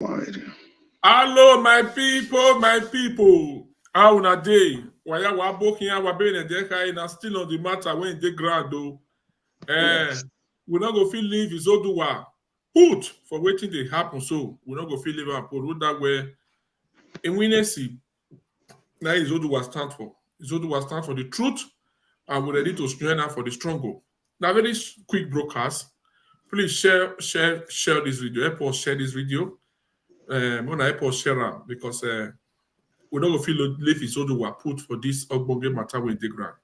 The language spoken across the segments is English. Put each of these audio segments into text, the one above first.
Hello, my people, my people. How una dey? Waya wa bokin wa be na dey kai na still on the matter when dey ground though. Yes. We not go feel leave Izoduwa put for waiting dey happen so we not go feel leave and put road that way. In Winnesi, now Izoduwa stand for. Izoduwa stand for the truth and we're ready to stand up for the struggle. Now very quick broadcast. Please share this video. Help us share this video. When I help us share am because we don't go feel leave Izoduwa put for this ogbonge matter with the ground.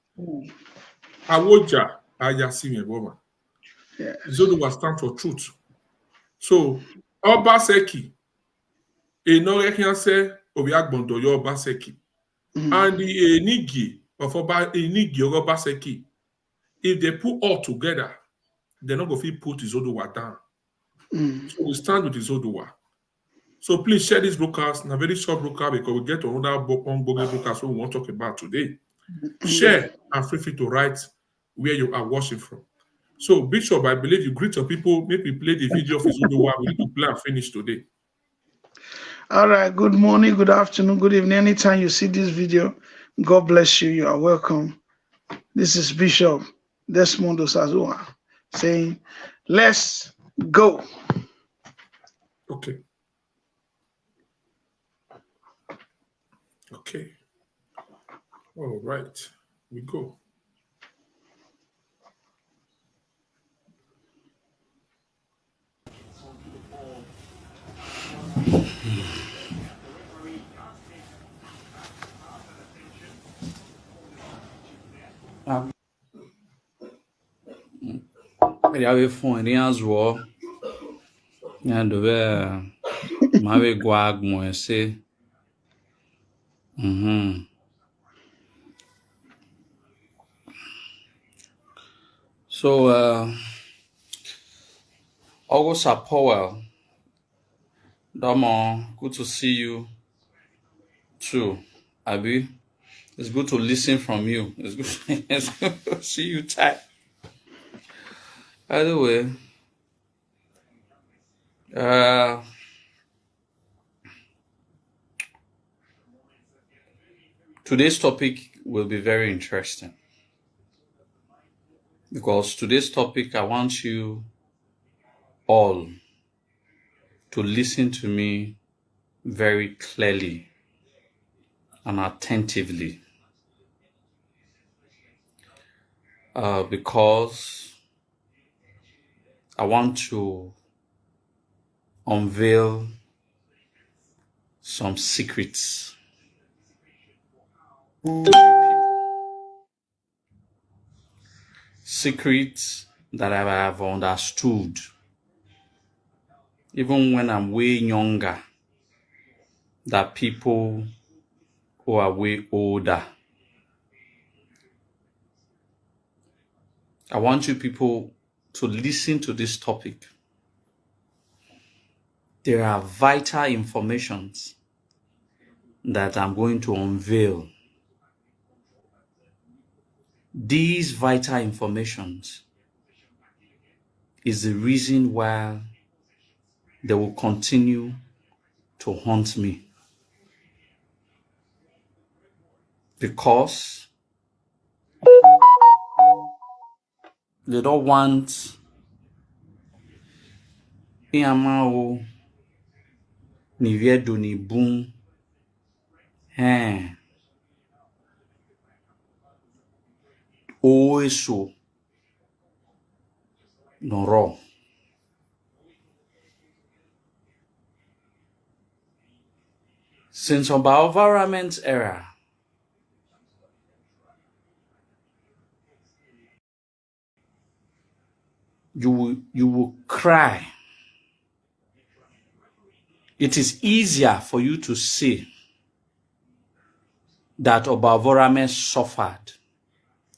Awoja Ayasime woman. Yes. Izoduwa stand for truth. So Obaseki, no reckon say Obiagbondo yo Obaseki. And the Enigi of Enigi or Obaseki, if they put all together, they're not going to put Izoduwa down. So we stand with Izoduwa. So please share this broadcast, a very short broadcast because we get another ongoing broadcast we want to talk about today. Share and feel free to write where you are watching from. So Bishop, I believe you greet your people. Maybe play the video of Izoduwa. We need to play and finish today. All right. Good morning, good afternoon, good evening. Anytime you see this video, God bless you. You are welcome. This is Bishop Desmond Osazua saying, let's go. Okay. Okay. All right. We go. Ele avait fond rien zoa. Ya devait m'avait guag moi c'est. So August Powell, Damo, good to see you too. Abi, it's good to listen from you. It's good to see you type. By the way, today's topic will be very interesting because today's topic, I want you all to listen to me very clearly and attentively because I want to unveil some secrets to you people. Secrets that I have understood even when I'm way younger than people who are way older. I want you people to listen to this topic. There are vital informations that I'm going to unveil. These vital informations is the reason why they will continue to haunt me. Because they don't want Iamao Niviedo ni boom. Oeso Noro. Since our environment era, you will cry. It is easier for you to say that Obavorame suffered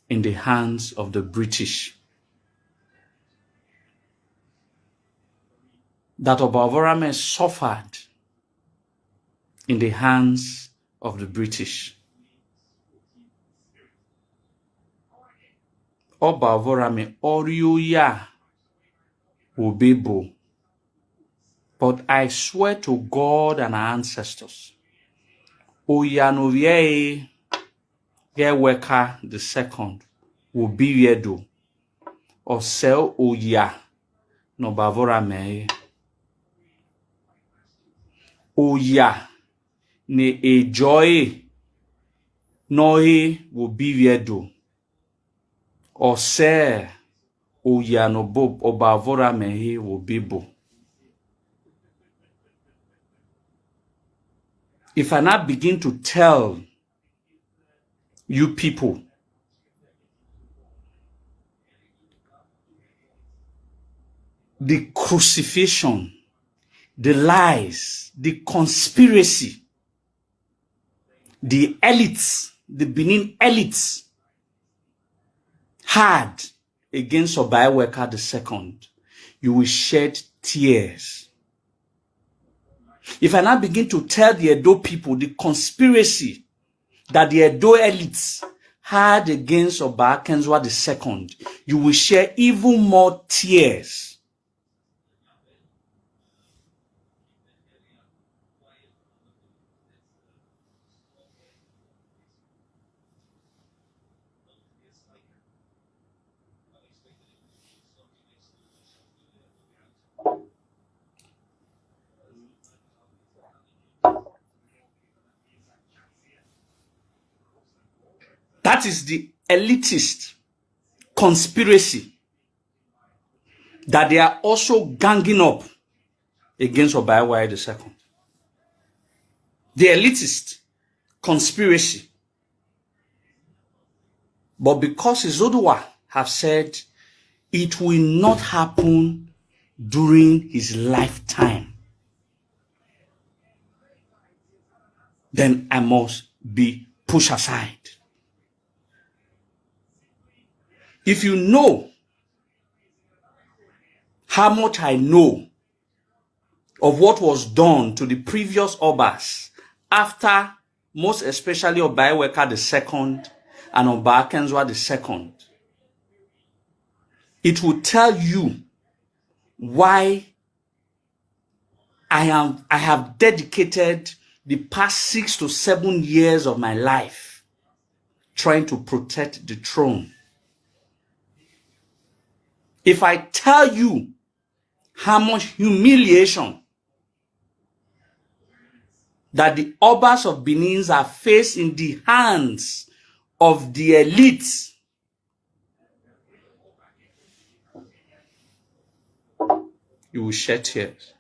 in the hands of the British. That Obavorame suffered in the hands of the British. Obavorame Orioya Obebo But I swear to God and our ancestors, Oyanovie Yeweka the second will be yedo or sell Oya no bavora me. Oya ne ejoy no will be yedo or sell Oya no bob or bavora me will be bo. If I now begin to tell you people the crucifixion, the lies, the conspiracy, the elites, the Benin elites had against Obayeweka II, you will shed tears. If I now begin to tell the Edo people the conspiracy that the Edo elites had against Obayeweka II, you will shed even more tears. That is the elitist conspiracy that they are also ganging up against Obayeweka II. The elitist conspiracy. But because Izoduwa have said it will not happen during his lifetime, then I must be pushed aside. If you know how much I know of what was done to the previous Obas after, most especially Obayeweka II and Obayeweka II, it will tell you why I have dedicated the past 6 to 7 years of my life trying to protect the throne. If I tell you how much humiliation that the Obas of Benin are faced in the hands of the elites, you will shed tears.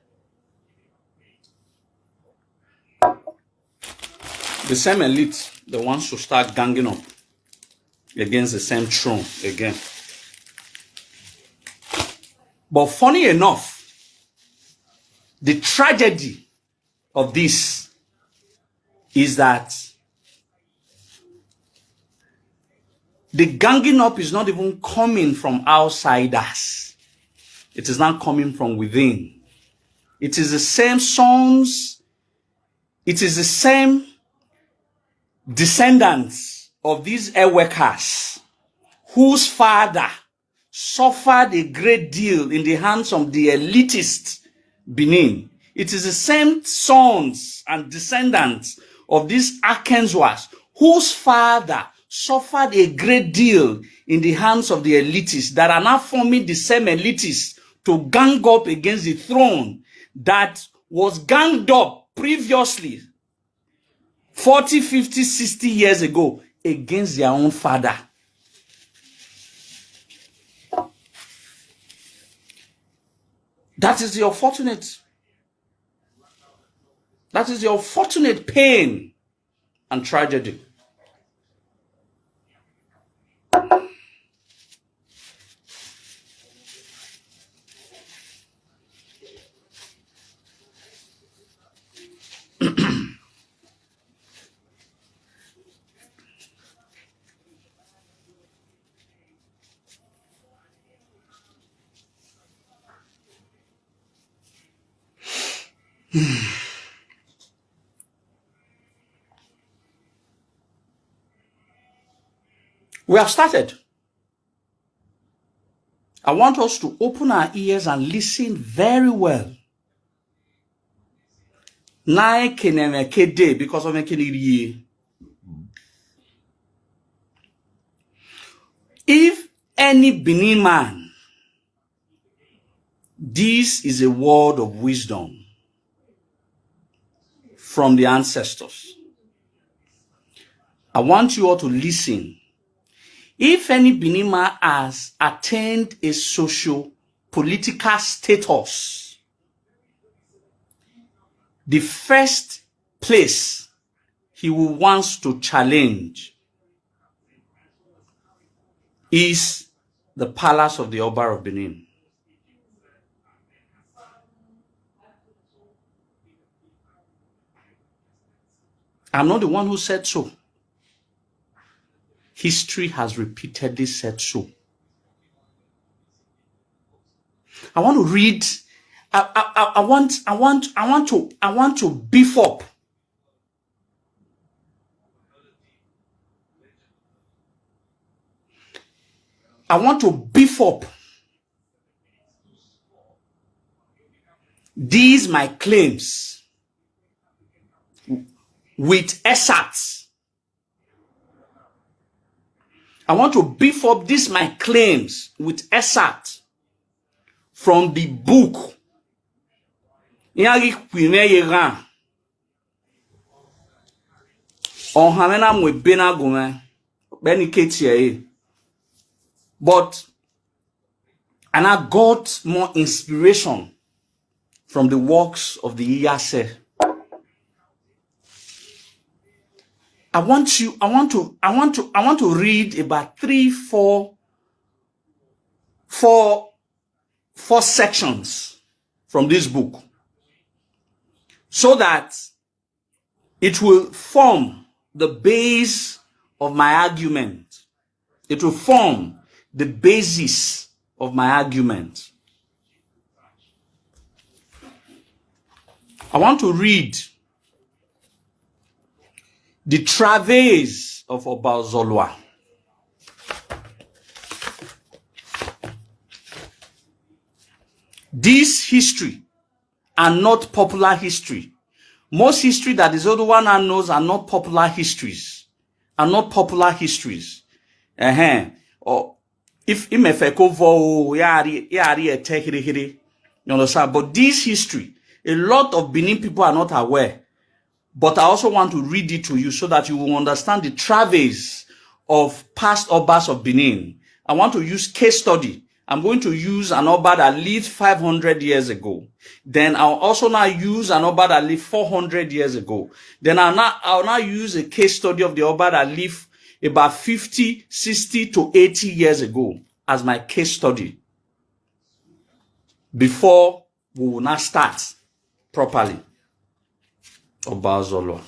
The same elite, the ones who start ganging up against the same throne again. But funny enough, the tragedy of this is that the ganging up is not even coming from outsiders. It is not coming from within. It is the same sons. It is the same descendants of these air workers whose father suffered a great deal in the hands of the elitist Benin. It is the same sons and descendants of these Arkansas whose father suffered a great deal in the hands of the elitists that are now forming the same elitists to gang up against the throne that was ganged up previously 40, 50, 60 years ago against their own father. That is the unfortunate. That is the unfortunate pain and tragedy. We have started. I want us to open our ears and listen very well. Na keneme kede because of keniriye. If any Benin man, this is a word of wisdom from the ancestors. I want you all to listen. If any Benin man has attained a socio-political status, the first place he will want to challenge is the palace of the Oba of Benin. I'm not the one who said so. History has repeatedly said so. I want to read. I want to beef up these my claims with excerpts. I want to beef up these my claims with excerpts from the book. But and I got more inspiration from the works of the Iyase. I want to read about 4 sections from this book so that it will form the base of my argument. It will form the basis of my argument. I want to read the travails of Oba Ozolwa. This history are not popular history. Most history that Izoduwa knows are not popular histories. Or if imefeko you understand? But this history, a lot of Benin people are not aware. But I also want to read it to you so that you will understand the travails of past Obas of Benin. I want to use case study. I'm going to use an Oba that lived 500 years ago. Then I'll also now use an Oba that lived 400 years ago. Then I'll now use a case study of the Oba that lived about 50, 60 to 80 years ago as my case study before we will now start properly. Oba Ozolwa.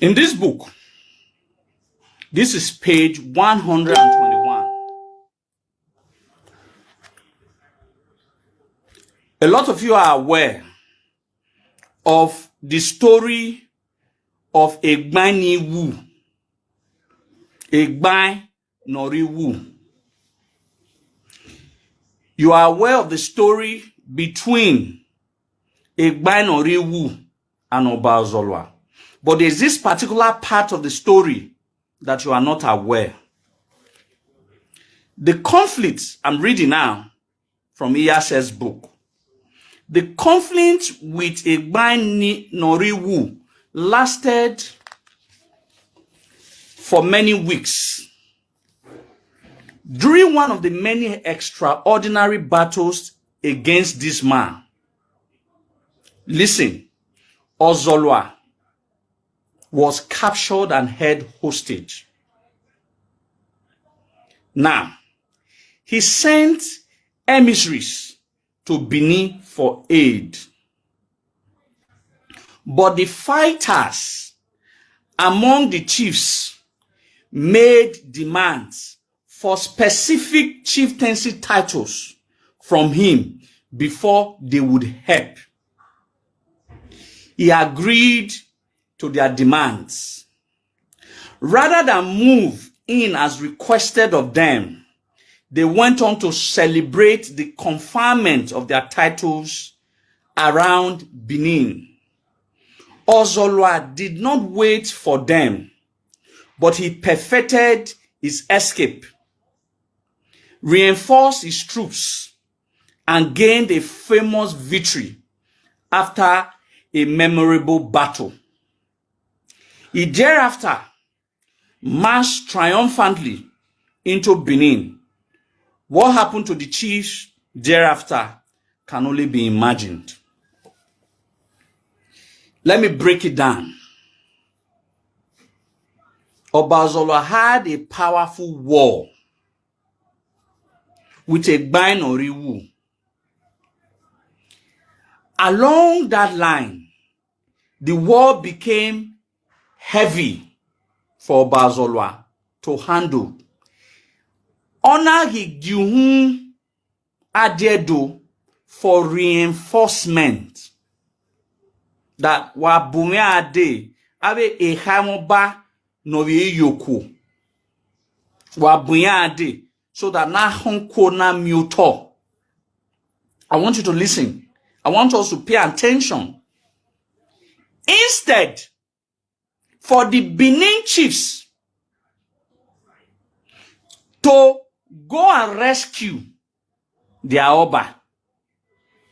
In this book, this is page 121. A lot of you are aware of the story of Egbani Wu. Egbai Nori Wu. You are aware of the story between Egbai Nori Wu and Oba Ozolwa. But there's this particular part of the story that you are not aware. The conflict I'm reading now from Iyase's book. The conflict with Egbai Nori Wu lasted for many weeks. During one of the many extraordinary battles against this man, listen, Ozolwa was captured and held hostage. Now, he sent emissaries to Benin for aid. But the fighters among the chiefs made demands for specific chieftaincy titles from him before they would help. He agreed to their demands. Rather than move in as requested of them, they went on to celebrate the conferment of their titles around Benin. Ozolwa did not wait for them, but he perfected his escape, reinforced his troops, and gained a famous victory after a memorable battle. He thereafter marched triumphantly into Benin. What happened to the chiefs thereafter can only be imagined. Let me break it down. Obazolo had a powerful war with a binary Wu. Along that line, the war became heavy for Obazolo to handle. Honor Higduhun Adiedo for reinforcement that wabume ade abe ehamoba novi yoku wabume ade so that na honko na muto. I want you to listen. I want us to pay attention. Instead, for the Benin chiefs to go and rescue their Oba,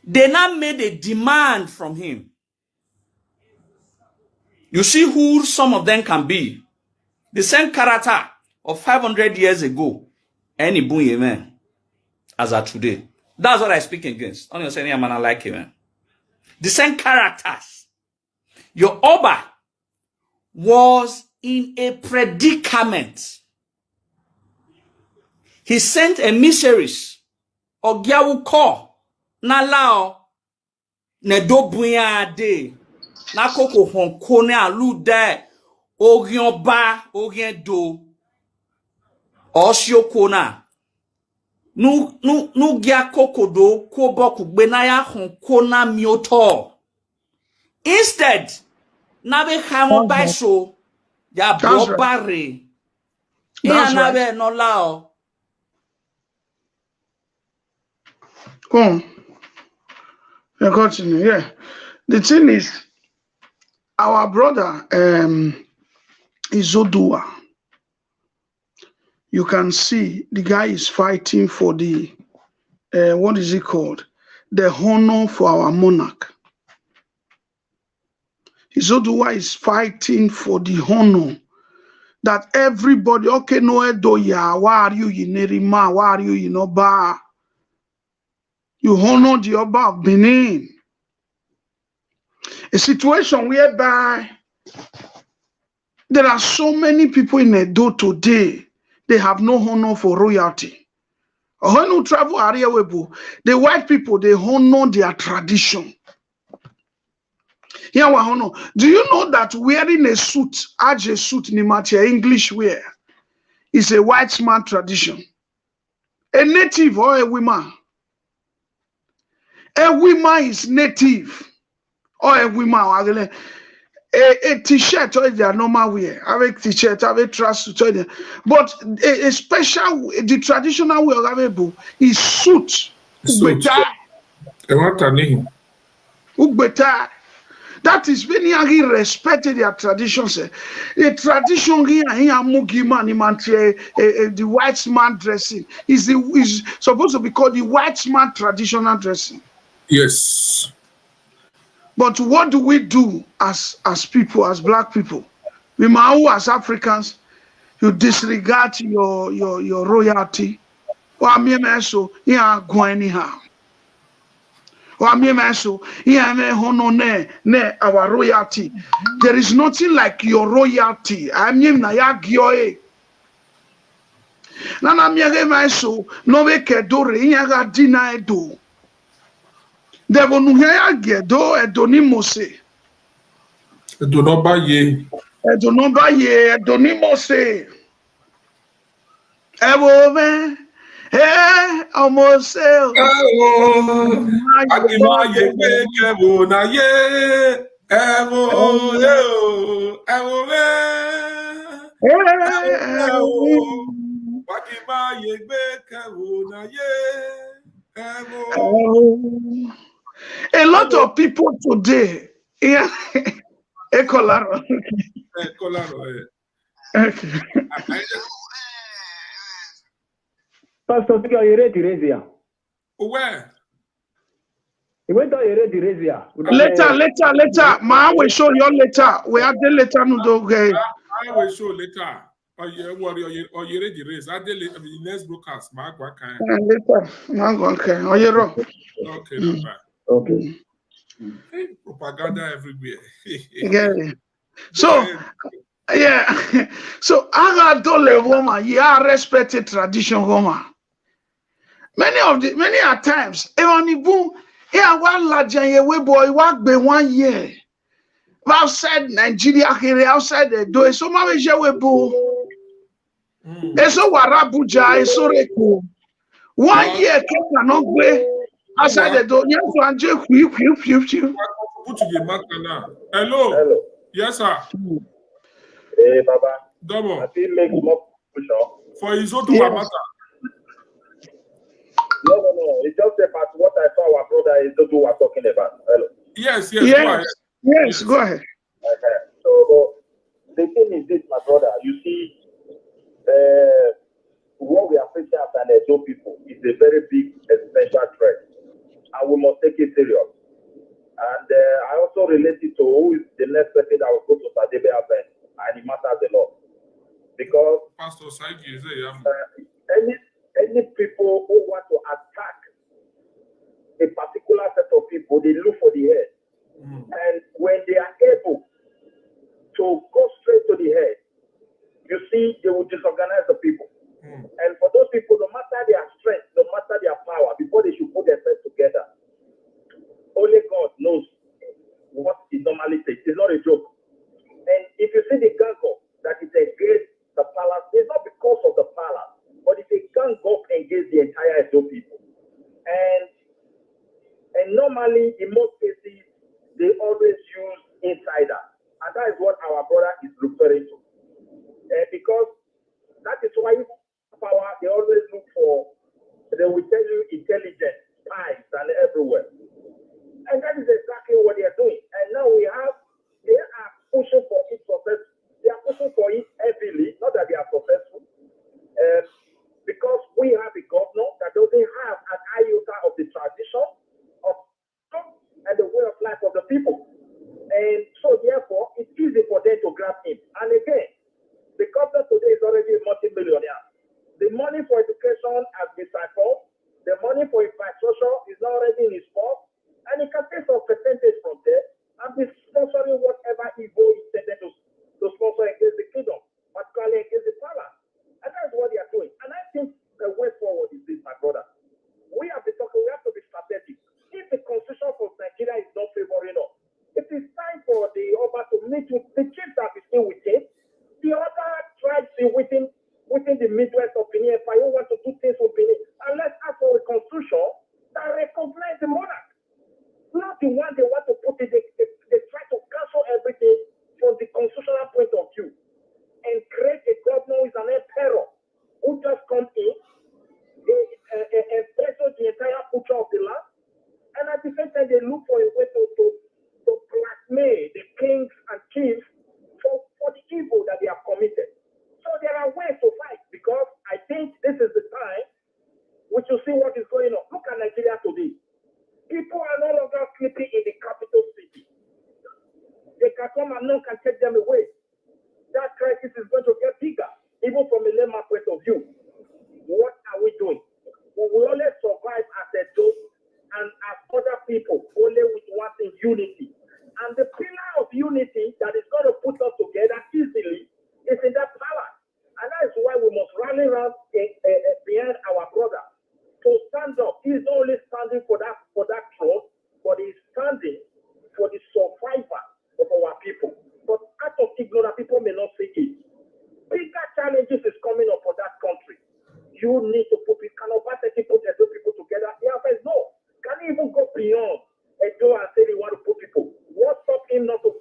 they now made a demand from him. You see who some of them can be. The same character of 500 years ago, any boy man, as of today. That's what I speak against. I'm not saying I'm not like him. The same characters. Your Oba was in a predicament. He sent emissaries. Ogiawu ko na lao ne do buya de na koko honko ne alude ogien ba ogien do osio kona nu gia koko do ko boku gbe na ya honko na mioto. Instead na be hamo by so ya bo bare na be no lao. Go on. You continue. Yeah. The thing is, our brother Izoduwa, you can see the guy is fighting for the what is it called? The honor for our monarch. Izoduwa is fighting for the honor that everybody, okay, no edo ya, why are you in Nerima? Why are you in Oba? You honor the Oba of Benin. A situation whereby there are so many people in Edo today, they have no honor for royalty. When you travel area, the white people, they honor their tradition. Here we honor. Do you know that wearing a suit, a suit, Nimatia, English wear, is a white man tradition? A native or a woman? A woman is native, or a woman, a t-shirt or their normal wear. Have a t-shirt, have a trouser, but a special, the traditional way available is suit. Ugbeta. That is when you respect their traditions. A tradition here, the white man dressing is supposed to be called the white man traditional dressing. Yes. But what do we do as people, as black people? We as Africans, you disregard your royalty. Or me so yeah go anyhow. Or me so yeah me honor ne our royalty. There is nothing like your royalty. I mean na ya gioe. Na me so no we kedore ya ga dina edo. Devo nuhea gedo edoni mose. Edonoba ye. Edonoba ye edoni mose. Ewo me. Almost. Agima ye kevo na ye. A lot of people today, yeah, Ekolaro. Okay. Pastor, you ready to raise here? Where? You went on ready to raise here. Later. Ma will show you later. We have the later no do okay. I will show later. Or you ready raise. I did the next broadcast. Ma go kan. Later. Ma go kan. Oh, you're wrong. Okay, no bad. Okay. Propaganda everywhere. Yeah. So, yeah. So, I got the woman. Yeah, respected tradition woman. Many a times, even yeah, one large and boy, what be 1 year. Outside Nigeria, here outside the door, so mama Jawebo. Eso Warabuja, eso Reku. 1 year cannot be outside the door. Yes, one Q. Put to the matter now. Hello. Yes, sir. Hey, Baba. Double. I feel make more push up. For Izoduwa Pt4. No. It's just about what I saw our brother Izoduwa talking about. Hello. Yes. Go ahead. Yes, go ahead. Okay. So the thing is this, my brother. You see, what we are facing as an Edo people is a very big existential threat, and we must take it serious. And I also relate it to who is the next person that will go to Sadebe event, and it matters a lot. Because Pastor Saiki is any people who want to attack a particular set of people, they look for the head. And when they are able to go straight to the head, you see, they will disorganize the people. And for those people, no matter their strength, no matter their power, before they should put themselves together, only God knows what it normally takes. It's not a joke. And if you see the gang up that is against the palace, it's not because of the palace, but it's a gang up against the entire Edo people. And normally, in most cases, they always use insiders. And that is what our brother is referring to. Because that is why power, they always look for, they will tell you intelligence, spies, and everywhere. And that is exactly what they are doing. And now they are pushing for it success. They are pushing for it heavily, not that they are successful. Because we have a governor that doesn't have an iota of the tradition of and the way of life of the people. And so therefore, it's easy for them to grab him. And again, the governor today is already a multi-millionaire. The money for education has been siphoned. The money for infrastructure is already in his pocket. And he can take some percentage from there and be sponsoring whatever evil he intended to sponsor against the kingdom, particularly against the palace. And that's what they are doing. And I think the way forward is this, my brother. We have been talking, we have to be strategic. If the constitution for Nigeria is not favoring us, it is time for the Oba to meet with the chief that is still with him, the other tribes within the Midwest of Benin Empire who want to do things with Benin, and let's ask for a constitution that recognizes the monarch. Not the one they want to put it, they try to cancel everything from the constitutional point of view and create a governor who is an emperor who just comes in and pressures the entire culture of the land. And at the same time, they look for a way to blackmail the kings and chiefs for the evil that they have committed. So there are ways to fight, because I think this is the time we should see what is going on. Look at Nigeria today. People are no longer sleeping in the capital city. They can come and none can take them away. That crisis is going to get bigger, even from a layman point of view. What are we doing? We will only survive as a group and as other people, only with one thing, unity. And the pillar of unity that is going to put us together easily is in that power. And that is why we must rally around behind our brother to stand up. He is not only standing for that throne, but he is standing for the survival of our people. But out of ignorance, people may not see it. Bigger challenges is coming up for that country. You need to put Edo people together. The answer is no. Can he even go beyond Edo and say he want to put people? What stops him not to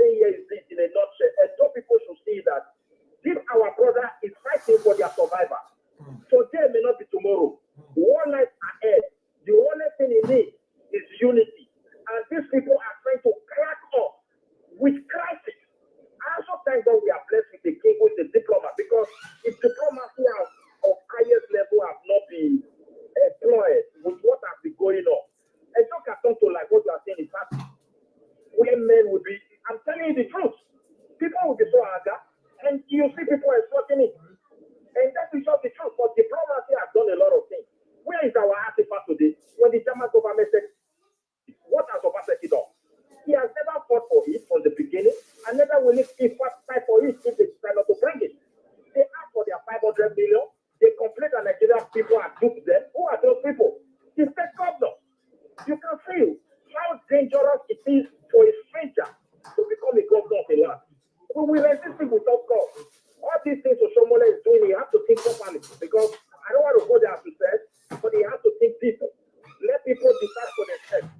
saying here is this in a nutshell. And some people should see that this our brother is fighting for their survival. Today may not be tomorrow. One night ahead. The only thing he needs is unity. And these people are trying to crack up with crisis. I also thank God we are blessed with a king who is a diplomat, because if diplomacy of highest level have not been employed with what has been going on, and so can come to like what you are saying is happening. Where men will be, I'm telling you the truth, people will be so angry, and you see people exploiting it. And that is just the truth. But diplomacy has done a lot of things. Where is our artifact today? When the German government said, what has Obaseki done? He has never fought for it from the beginning, and never will he fight for it if they decide not to bring it. They ask for their 500 million. They complain that Nigerian people are duped them. Who are those people? The state governor. You can feel how dangerous it is for a stranger to become a governor of a land. We will resist it without God. All these things Oshomola is doing, he has to think properly, because I don't want to go there to say, but he has to think deeper. Let people decide for themselves.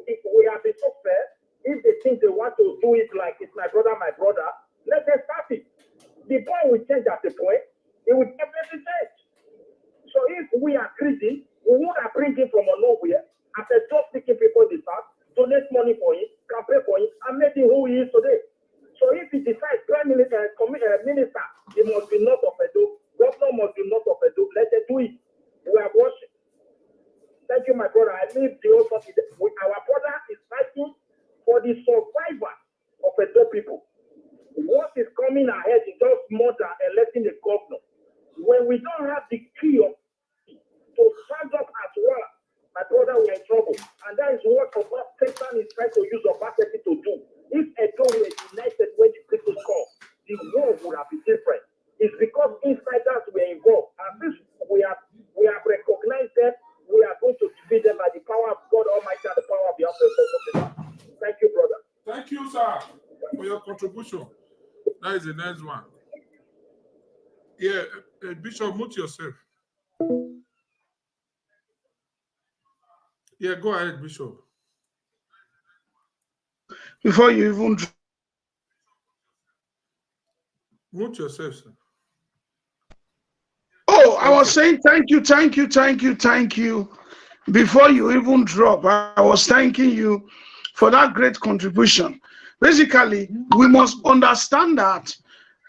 If we have been so fair, if they think they want to do it like it's my brother, let them start it. The point will change at the point, it will definitely change. So if we are greedy, we want to bring him from nowhere, after just picking people in the south, donate money for him, campaign for him, and make him who he is today. So if he decides Prime Minister, Minister, he must be north of Edo, Governor must be north of Edo, let them do it. We are watching. Thank you, my brother. I leave the whole thought. Our brother is fighting for the survival of Edo people. What is coming ahead is just more than electing a governor. When we don't have the key of to stand up as well, my brother, we are in trouble. And that is what Satan is trying to use Obaseki to do. If Edo were united when the people come, the world would have been different. It's because insiders were involved. And this we have recognized them. We are going to defeat them by the power of God Almighty and the power of the Almighty. Thank you, brother. Thank you, sir, for your contribution. That is the next one. Yeah, Bishop, mute yourself. Yeah, go ahead, Bishop. Before you even mute yourself, sir. Oh, I was saying thank you. Before you even drop, I was thanking you for that great contribution. Basically, we must understand that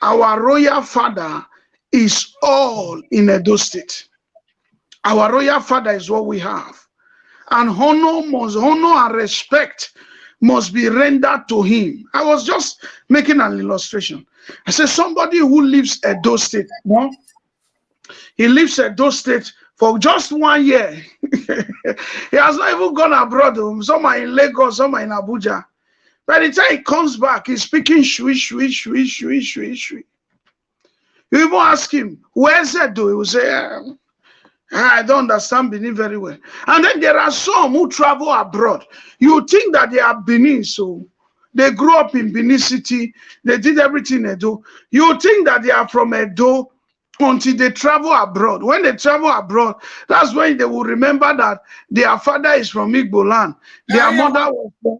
our royal father is all in Edo State. Our royal father is what we have. And honor and respect must be rendered to him. I was just making an illustration. I said somebody who lives Edo State, no? He lives Edo State for just 1 year. He has not even gone abroad. Some are in Lagos, some are in Abuja. By the time he comes back, he's speaking shui. You even ask him, where's Edo? He will say, I don't understand Benin very well. And then there are some who travel abroad. You think that they are Benin, so they grew up in Benin City. They did everything in Edo. You think that they are from Edo until they travel abroad. When they travel abroad, that's when they will remember that their father is from Igbo land. Their mother was from...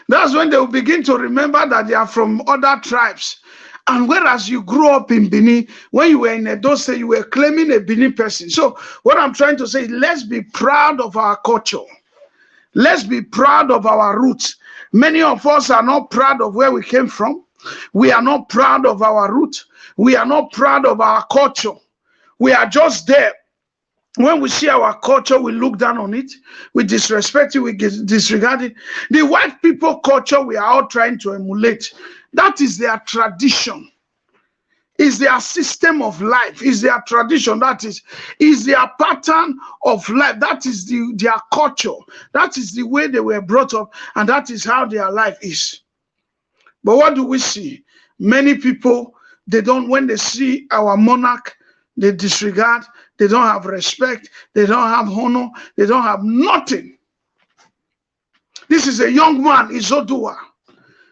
That's when they will begin to remember that they are from other tribes. And whereas you grew up in Benin, when you were in Edo State, you were claiming a Benin person. So what I'm trying to say is, let's be proud of our culture. Let's be proud of our roots. Many of us are not proud of where we came from. We are not proud of our roots. We are not proud of our culture. We are just there. When we see our culture, we look down on it, we disrespect it, we disregard it. The white people culture we are all trying to emulate, that is their tradition, is their system of life, is their tradition, that is their pattern of life, that is their culture, that is the way they were brought up, and that is how their life is. But what do we see? Many people, they don't, when they see our monarch, they disregard, they don't have respect, they don't have honor, they don't have nothing. This is a young man, Izoduwa,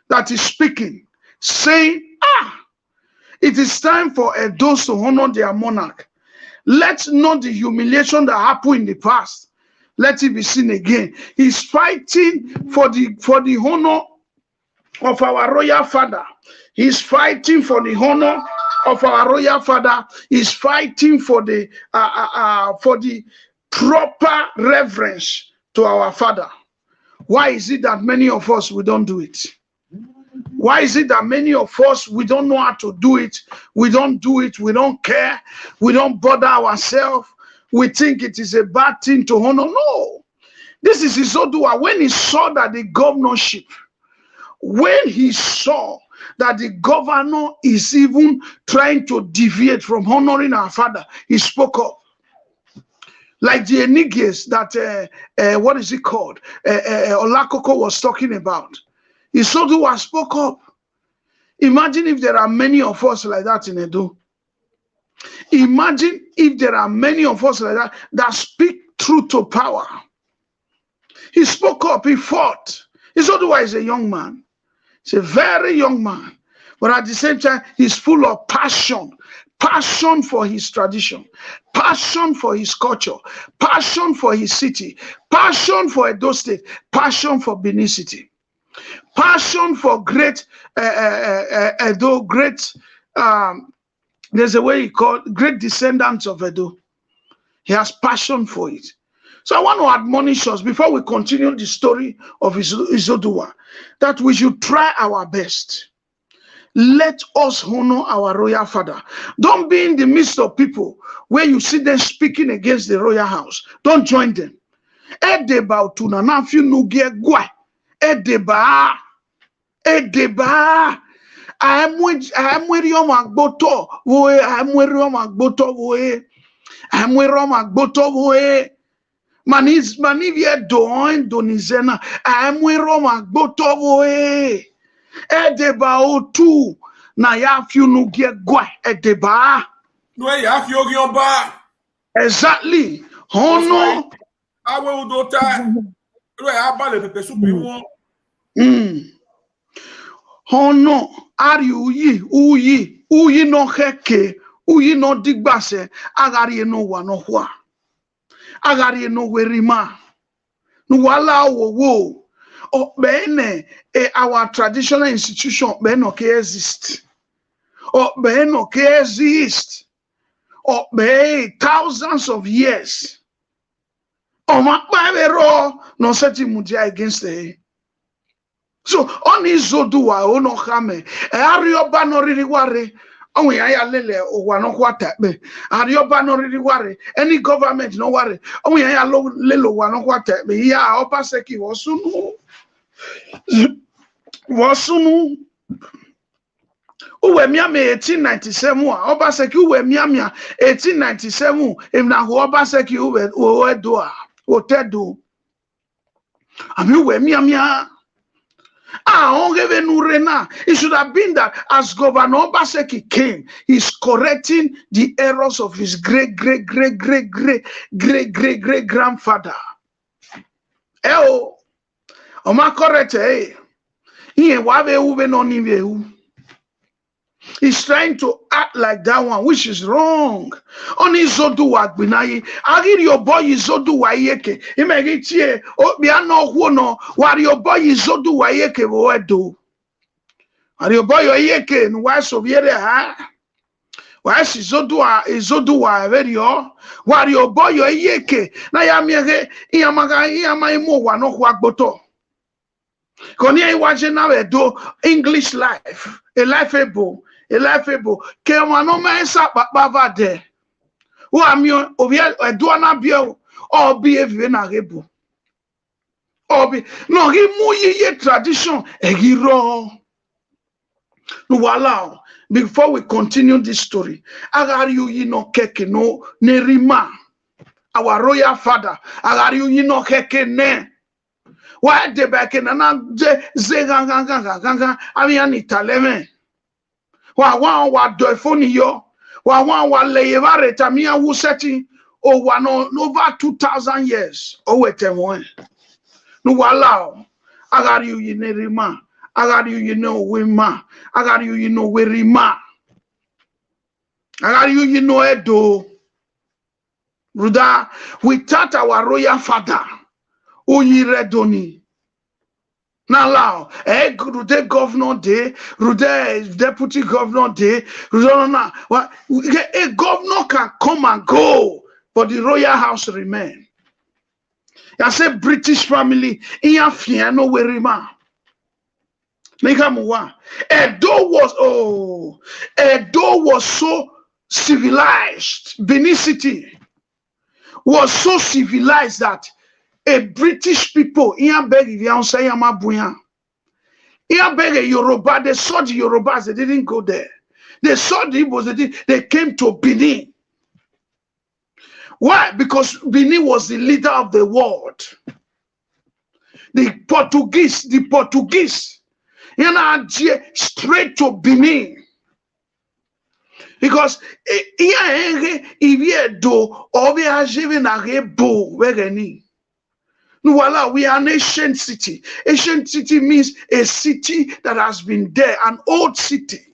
that is speaking, saying, it is time for Edos to honor their monarch. Let's not the humiliation that happened in the past. let it be seen again. He's fighting for the honor of our royal father. He's fighting for the honor of our royal father. He's fighting for the proper reverence to our father. Why is it that many of us, we don't do it? Why is it that many of us, we don't know how to do it? We don't do it. We don't care. We don't bother ourselves. We think it is a bad thing to honor. No. This is Izoduwa. When he saw that the governorship, when he saw that the governor is even trying to deviate from honoring our father, he spoke up. Like the Enigies that, what is it called? Olakoko was talking about. Izoduwa spoke up. Imagine if there are many of us like that in Edo. Imagine if there are many of us like that that speak truth to power. He spoke up, he fought. Izoduwa is a young man. He's a very young man. But at the same time, he's full of passion. Passion for his tradition. Passion for his culture. Passion for his city. Passion for Edo State. Passion for Benin City. Passion for great Edo, great, there's a way he called great descendants of Edo. He has passion for it. So I want to admonish us before we continue the story of Izoduwa that we should try our best. Let us honor our royal father. Don't be in the midst of people where you see them speaking against the royal house. Don't join them. Edeba utuna na fi nugie gwa. Edeba. Amweri omagboto woe. Amweri omagboto woe. Amweri omagboto woe. Manivye doin donizena. Amweri omagboto woe. Edeba otu na ya fi nugie gwa. Edeba. No ya fi ogioba. Exactly. Honor. Awe udota. No ya ba le pepe soup won. Honor. Ari uyi no heke, uyi no digbase, agari no wa no hwa. Agari no werima. No wala wo. O bene our traditional institution be no ke exist. O be no ke exist. O be thousands of years. O ma ro no seti mudia against the. So on Izoduwa ono hame arioba no riri ware onwe ya lele owa no kwata be arioba no riri ware any government no ware onwe ya lele owa no kwata be ya Obaseki wasunu uwe miame 1897 Obaseki uwe miamia 1897 emna Obaseki uwe doa otedo ami uwe miamia. It should have been that as Governor Obaseki came, he's correcting the errors of his great grandfather. Oma correct He's trying to act like that one, which is wrong. On Izoduwa Gbinayi, agiri your boy Izoduwa yeke. Imegitie, biano huno, wari your boy Izoduwa yeke woedo. Wari your boy yeke, nwa soviere ha. Why Izoduwa very yo. Wari your boy yeke. Na ya miege, iyamaimo wano huagboto. Konya iwaje na wedo English life, a lifeable. Kemano mensa baba de. Who amio obia eduana bio or be na rebu. Or be no he ye tradition egiro. No allow before we continue this story. Agariu yino keke no nerima. Our royal father. Agariu yino keke ne. Why de back in an ze ganga amiani taleme. Wa doifoni yo wa leyevare tamia wuseti o wa no over 2,000 years o wetemwe no walao agari you nerima agari you know wema agari you know werima agari you know edo Ruda, without our royal father, Uyiredoni. Now, Rude governor day, Rude deputy governor day, Rude, a governor can come and go, but the royal house remain. I say British family, in no werima. Edo was so civilized. Benin City was so civilized that a British people, Yoruba, they saw the Yorubas, they didn't go there. They saw the Igbos, they came to Benin. Why? Because Benin was the leader of the world. The Portuguese, straight to Benin. Because we are an ancient city. Ancient city means a city that has been there, an old city.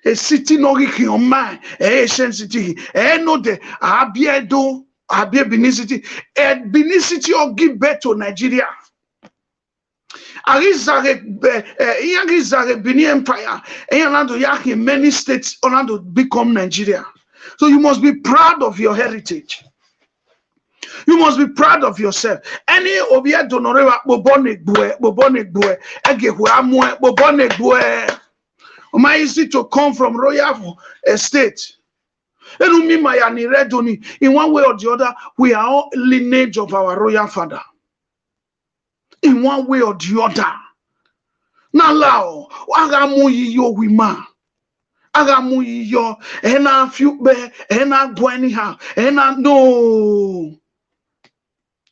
A city no on mind, ancient city. No de Abiedo, Benin City. Benin City or give birth to Nigeria. Benin Empire, and many states to become Nigeria. So you must be proud of your heritage. You must be proud of yourself. Any obia donoreva bobonegwe, easy to come from royal estate. In one way or the other, we are all lineage of our royal father. In one way or the other. Now, lao, agamu yo wima. Agamu yo, ena fiube, ena gweniha, ena no.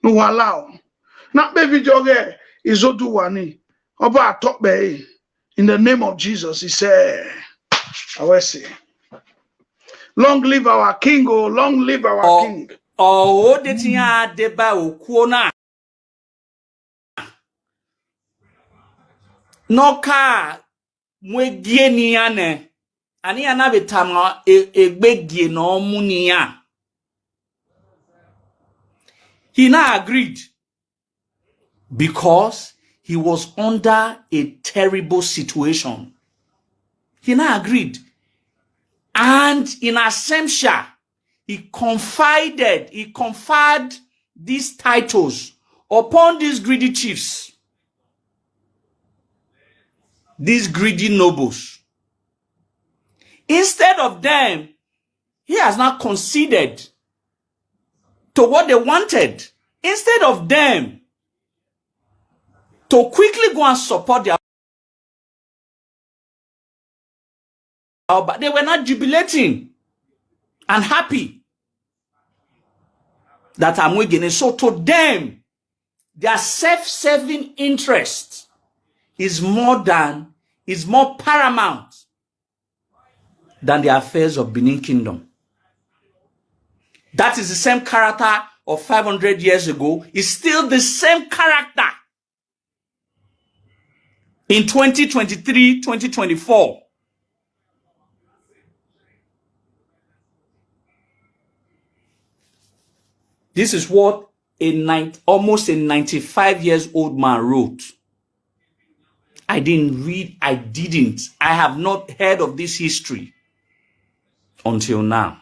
No allow. Now, baby joge, Izoduwa ni. Oba top be. In the name of Jesus, he said, I will say, long live our king, oh, long live our king. Oh, the tia deba okuona. No ka mwegie ni ane. Ani anabetama egbegie no munia. He now agreed because he was under a terrible situation. He now agreed. And in Assemsha, he conferred these titles upon these greedy chiefs, these greedy nobles. Instead of them, he has not conceded to what they wanted. Instead of them to quickly go and support their, but they were not jubilating and happy that I'm winning. So to them, their self-serving interest is more paramount than the affairs of Benin Kingdom. That is the same character of 500 years ago. It's still the same character in 2023, 2024. This is what almost a 95 years old man wrote. I have not heard of this history until now.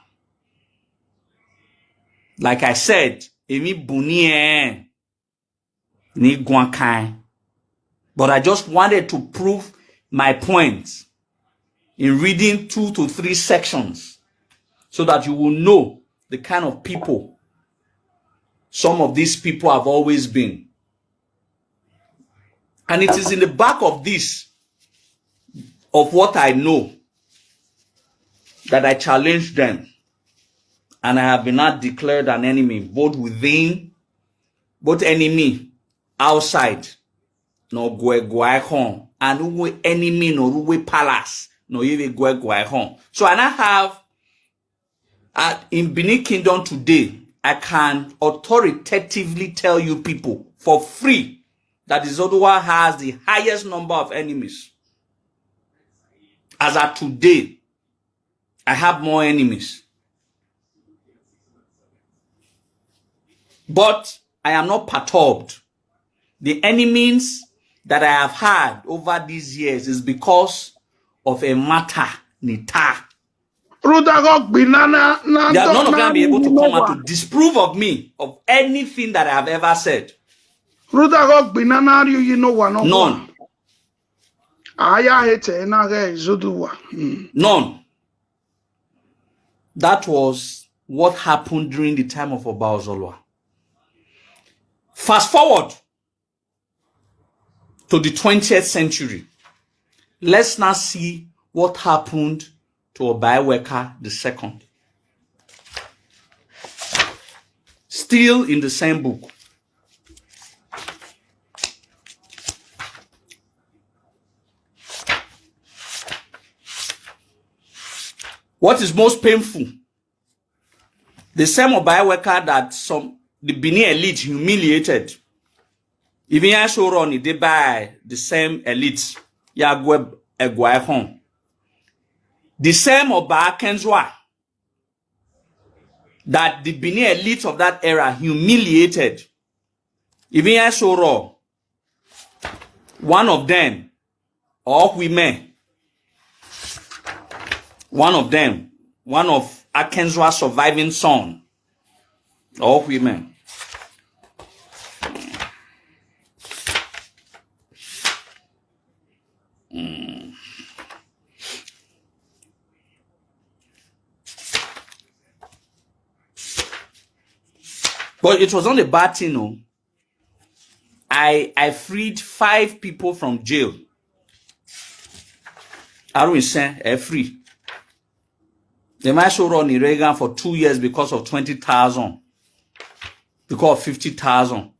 Like I said, but I just wanted to prove my point in reading 2 to 3 sections so that you will know the kind of people some of these people have always been. And it is in the back of this, of what I know, that I challenge them. And I have been not declared an enemy, both within, both enemy outside. No gwe home. And uwe enemy no uwe palace. No gwe home. So I now have, in Benin Kingdom today, I can authoritatively tell you people for free that Izoduwa has the highest number of enemies. As of today, I have more enemies. But I am not perturbed. The enemies that I have had over these years is because of a matter, nita. Rudagok binana na They are none of them na be able you to know come out to one. disprove of me of anything that I have ever said. Rudagok binana you know one. None. Aya hete na ge Izoduwa. None. That was what happened during the time of Oba Ozolwa. Fast forward to the 20th century. Let's now see what happened to Oba Eweka II. Still in the same book. What is most painful? The same Oba Eweka that the Benin elite humiliated. Even I show run they by the same elite. Yagweb Egwaehon. The same Oba Kenzwa that the Benin elite of that era humiliated. Even I show run. One of them, or women, one of Akenzwa's surviving son, or women. But it was not a bad thing, no. I freed 5 people from jail. I don't say free. They might show run in Reagan for 2 years because of 20,000. Because of 50,000.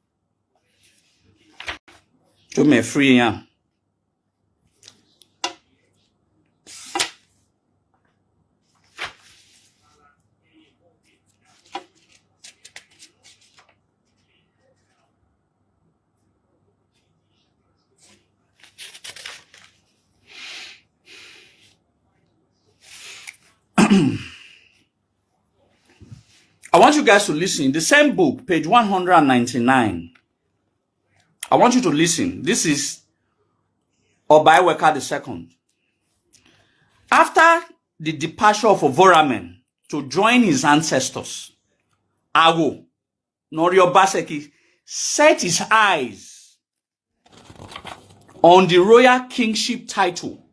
To me free, yeah. I want you guys to listen. The same book, page 199. I want you to listen. This is Oba Eweka II. After the departure of Ovoramen to join his ancestors, Awo, Nori Obaseki, set his eyes on the royal kingship title.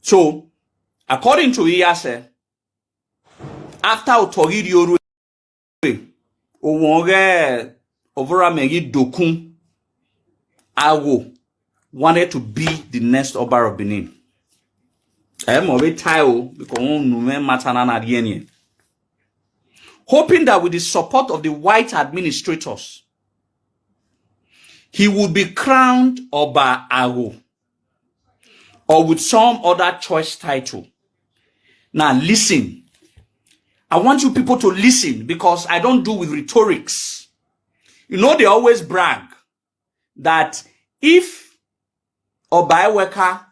So, according to Iyase, after Otoriri Orue, Owonge Ovoramen Dokun, Awo wanted to be the next Oba of Benin. Hoping that with the support of the white administrators, he would be crowned Oba Awo or with some other choice title. Now listen. I want you people to listen because I don't do with rhetorics. You know, they always brag that if Oba Eweka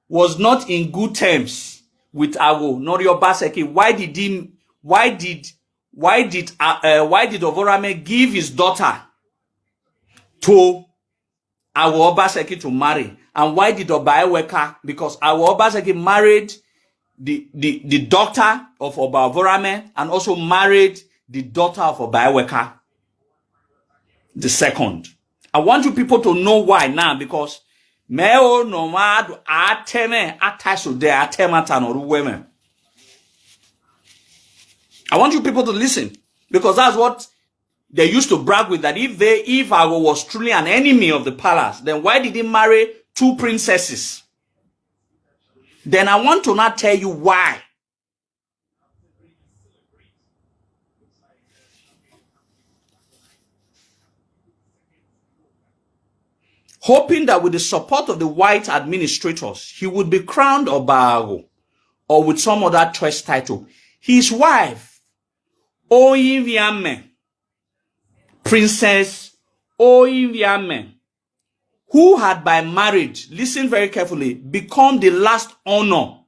was not in good terms with Awo, Nori Obaseki, why did Ovorame give his daughter to Awo Obaseki to marry? And why did Oba Eweka? Because Awo Obaseki married the daughter of Oba Ovorame and also married the daughter of Oba Eweka the second. I want you people to know why now, because meo nomad ateme ataso de atemata no women. I want you people to listen, because that's what they used to brag with, that if Awo was truly an enemy of the palace, then why did he marry 2 princesses? Then I want to now tell you why. Hoping that with the support of the white administrators, he would be crowned Oba Awo or with some other choice title. His wife, Oyiviame, Princess Oyiviame, who had by marriage, listen very carefully, become the last honor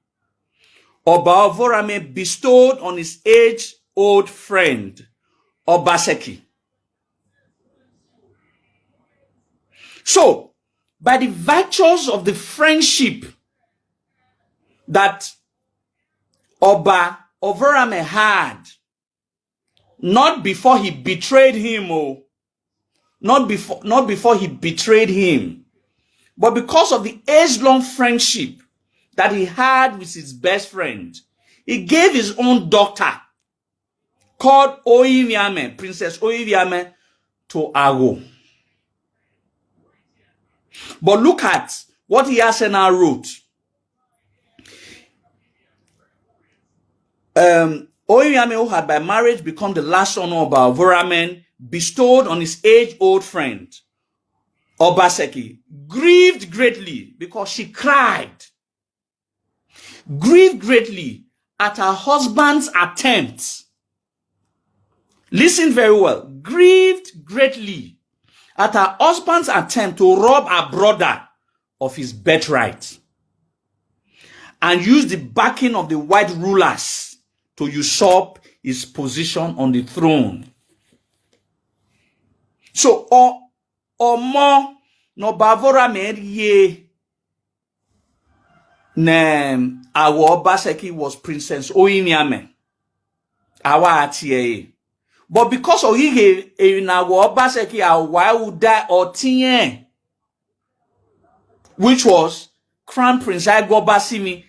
Oba Ovorame bestowed on his age-old friend, Obaseki. So, by the virtues of the friendship that Oba Overame had, not before he betrayed him, not before he betrayed him, but because of the age-long friendship that he had with his best friend, he gave his own daughter, called Oiviame, Princess Oiviame, to Ago. But look at what Iyasena wrote. Oiviame, who had by marriage become the last son of Ovoramen, bestowed on his age-old friend, Obaseki, grieved greatly because she cried. Grieved greatly at her husband's attempt. Listen very well. Grieved greatly at her husband's attempt to rob her brother of his birthright and use the backing of the white rulers to usurp his position on the throne. So, Omo no bavora ye ne our Obaseki was Princess Oimiame. Awa atiye. But because of he in our Obaseki, our why would die or tinye, which was Crown Prince Agobasimi,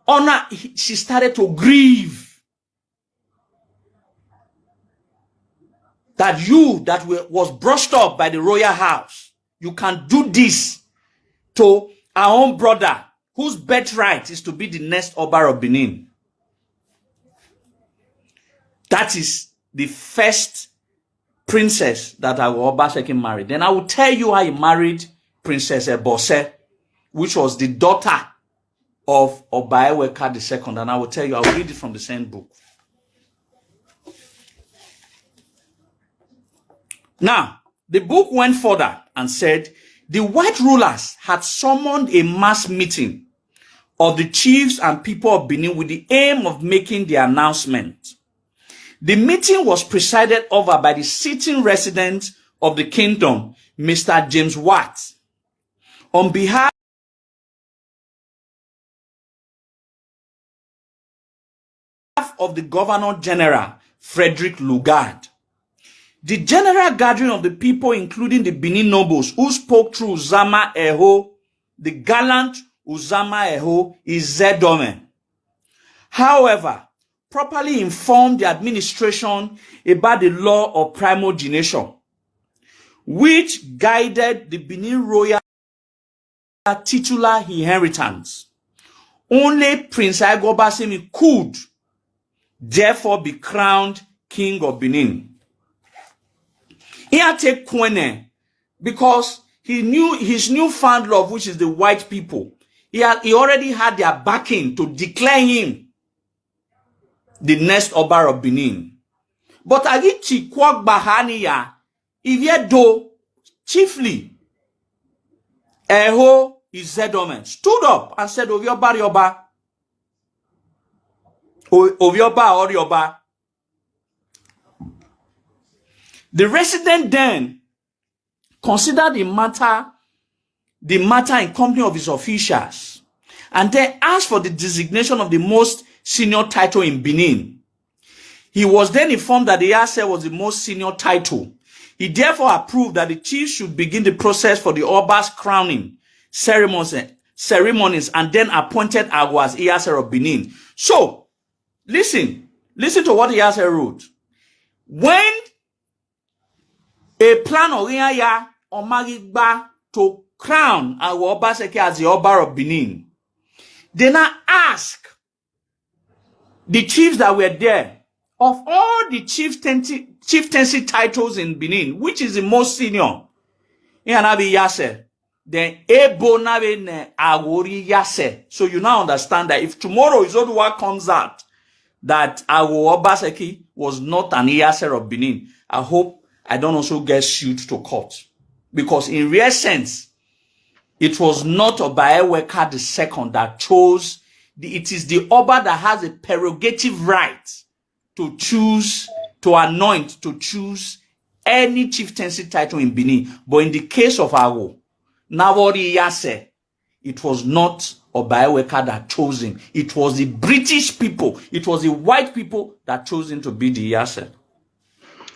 honor, she started to grieve that was brushed up by the royal house, you can do this to our own brother, whose birthright is to be the next Oba of Benin. That is the first princess that our Obaseki married. Then I will tell you how he married Princess Ebose, which was the daughter of Obaeweka II. And I will tell you, I will read it from the same book. Now, the book went further and said, the white rulers had summoned a mass meeting of the chiefs and people of Benin with the aim of making the announcement. The meeting was presided over by the sitting resident of the kingdom, Mr. James Watt, on behalf of the Governor General, Frederick Lugard. The general gathering of the people, including the Benin nobles, who spoke through Uzama Eho, the gallant Uzama Eho, is Zedome. However, properly informed the administration about the law of primogenation, which guided the Benin royal titular inheritance. Only Prince Agobasemi could therefore be crowned King of Benin. He had to take Kwene because he knew his newfound love, which is the white people. He already had their backing to declare him the next Oba of Benin. But Agichi Kwok Bahaniya, Iviedo, chiefly, Eho Izedomen, stood up and said, Ovioba Rioba, Ovioba Orioba. The resident then considered the matter in company of his officials, and then asked for the designation of the most senior title in Benin. He was then informed that the Iyase was the most senior title. He therefore approved that the chiefs should begin the process for the Oba's crowning ceremonies and then appointed Agwa as Iyase of Benin. So, listen to what Iyase wrote. When a plan of Iyaya Omagigba to crown Agwa Obaseki as the Oba of Benin, they now ask the chiefs that were there, of all the chieftaincy titles in Benin, which is the most senior? Iyanabi Iyase. Then Ebo Nabe ne Agori Iyase. So you now understand that if tomorrow Izoduwa comes out that Agwa Obaseki was not an Iyase of Benin, I hope I don't also get sued to court. Because in real sense, it was not Obaeweka II that chose. It is the Oba that has a prerogative right to choose to anoint, to choose any chieftaincy title in Benin. But in the case of Ago, Nawori Yase, it was not Obaiweka that chose him. It was the British people, it was the white people that chose him to be the Yase.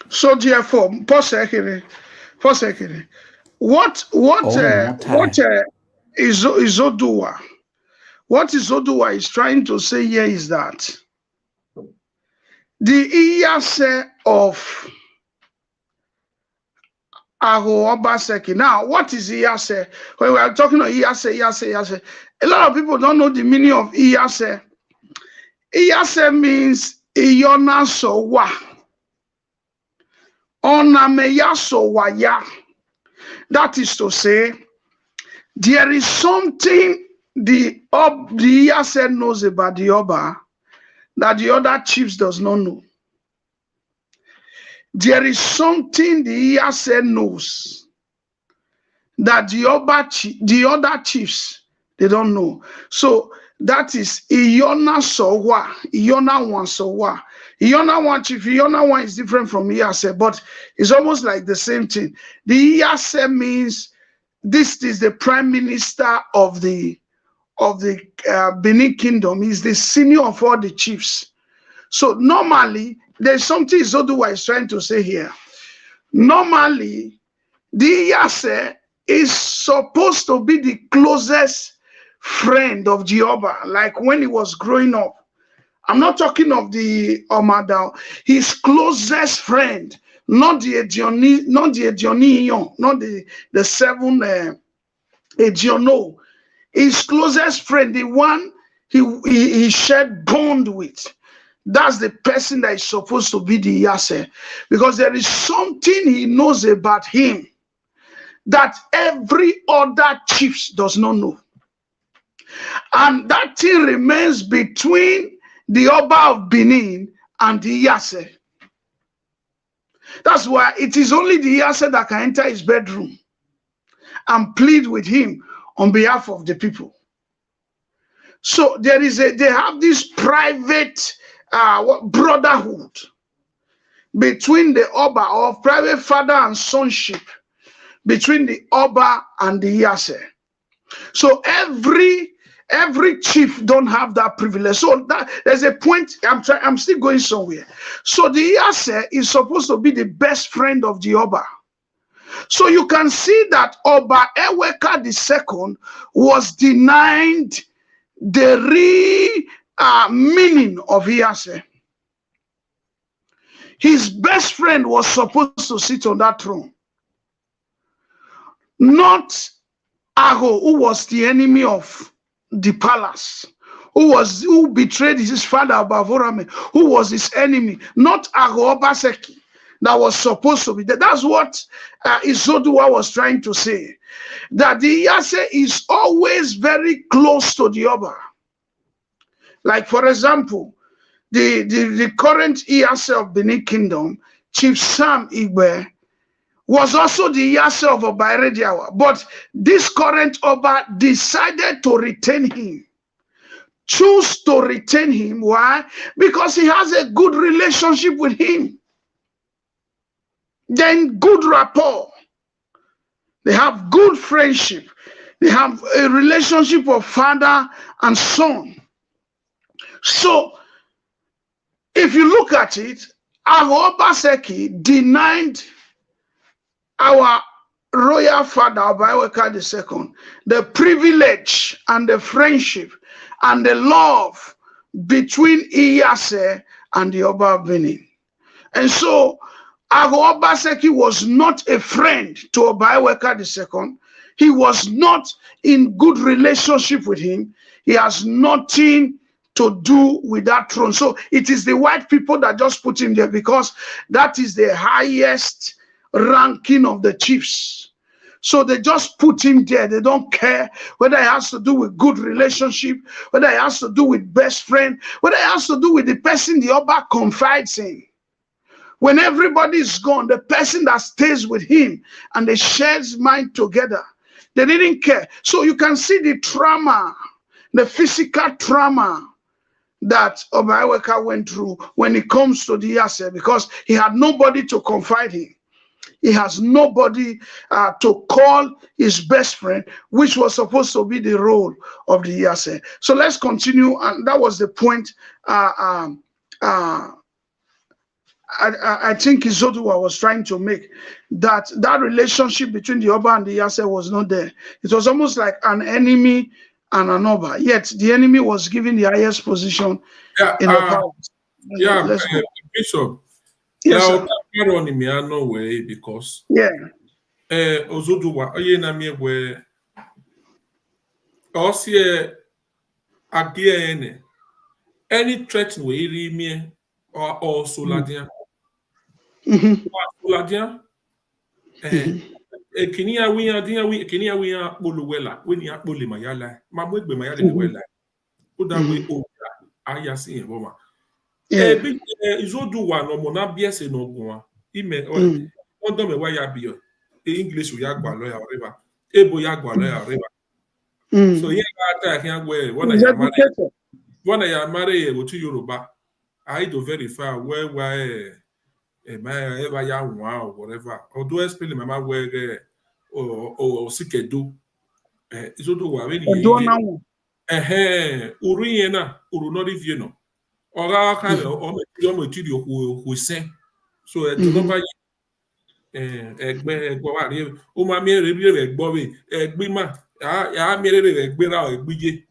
So therefore, for second, what Izoduwa? What Izoduwa is trying to say here is that the Iyase of Ago Obaseki. Now, what is Iyase? When we are talking about Iyase, a lot of people don't know the meaning of Iyase. Iyase means Iyona Sowa. Onameya Sowaya. That is to say, there is something the Iyase knows about the Oba that the other chiefs does not know. There is something the Iyase knows that the other chiefs, they don't know. So that is Iyona Sowa, Iyona one Sowa. Iyona one chief, Iyona one is different from Iyase, but it's almost like the same thing. The Iyase means this is the prime minister of the Benin Kingdom. He's the senior of all the chiefs. So normally, there's something Izoduwa is trying to say here. Normally, the Iyase is supposed to be the closest friend of Jehovah, like when he was growing up. I'm not talking of the Omadao, his closest friend, not the Edioni, not the seven Ediono. His closest friend, the one he shared bond with. That's the person that is supposed to be the Iyase, because there is something he knows about him that every other chief does not know. And that thing remains between the Oba of Benin and the Iyase. That's why it is only the Iyase that can enter his bedroom and plead with him on behalf of the people. So they have this private brotherhood between the Oba, or private father and sonship between the Oba and the Iyase. So every chief don't have that privilege. So there's a point. I'm still going somewhere. So the Iyase is supposed to be the best friend of the Oba. So you can see that Oba Eweka II was denied the real meaning of Iyase. His best friend was supposed to sit on that throne, not Ago, who was the enemy of the palace, who betrayed his father Abavorame, who was his enemy, not Ago Obaseki, that was supposed to be there. That's what Izoduwa was trying to say, that the Iyase is always very close to the Oba. Like, for example, the current Iyase of Benin Kingdom, Chief Sam Igbe, was also the Iyase of Obairediawa. But this current Oba decided to retain him. Choose to retain him. Why? Because he has a good relationship with him. Then good rapport. They have good friendship. They have a relationship of father and son. So, if you look at it, Ago Obaseki denied our royal father, Obaiweka II, the privilege and the friendship and the love between Iyase and the Oba of Benin. And so, Ago Obaseki was not a friend to Obaiweka II. He was not in good relationship with him. He has nothing to do with that throne. So it is the white people that just put him there, because that is the highest ranking of the chiefs. So they just put him there. They don't care whether it has to do with good relationship, whether it has to do with best friend, whether it has to do with the person the Oba confides in. When everybody is gone, the person that stays with him and they share mind together, they didn't care. So you can see the trauma, the physical trauma that Obaiweka went through when it comes to the Yase, because he had nobody to confide in. He has nobody to call his best friend, which was supposed to be the role of the Yase. So let's continue, and that was the point. I think Izoduwa was trying to make, that relationship between the Oba and the Yase was not there. It was almost like an enemy and an Oba. Yet the enemy was given the highest position in the palace. Let's go. Bishop. Yes, sir. On me no way because Izoduwa na me we osie again any threat we ri me or soladian. Soladian ekini ekini akpoluwela we ni akpole mayala ma mo egbe mayala ni wela o da we o aya si yen bo ma bi Izoduwa no mo na biese no gun ime o do me wa ya bi English ya gba lawyer whatever ebo ya gba lawyer whatever so here that can we when I marry go to Yoruba I to verify where ever ya nwa or whatever although explain mama where or sikedo Izoduwa we ni uru yen na uru no review no ora ka o me ti di o se so e to no ba egbe wa re o ma mi re bi re gbo we egbe ma ya mi re egbe ra egbije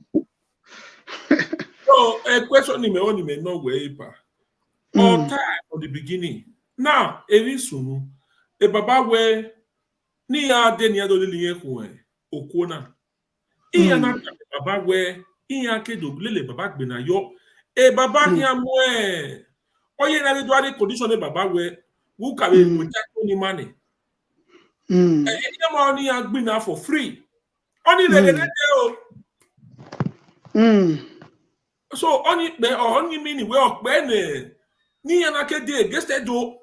so a question ni me no way pa all time from the beginning now erisunu baba we ni ya de ni adole ni ekun okona iya na baba we iya kedo lele baba gbe na yo baba ki amu oye na do ari condition baba we who ka we take any money mo ni agbe na for free only the so only meaning we okpe ni ya na kede against do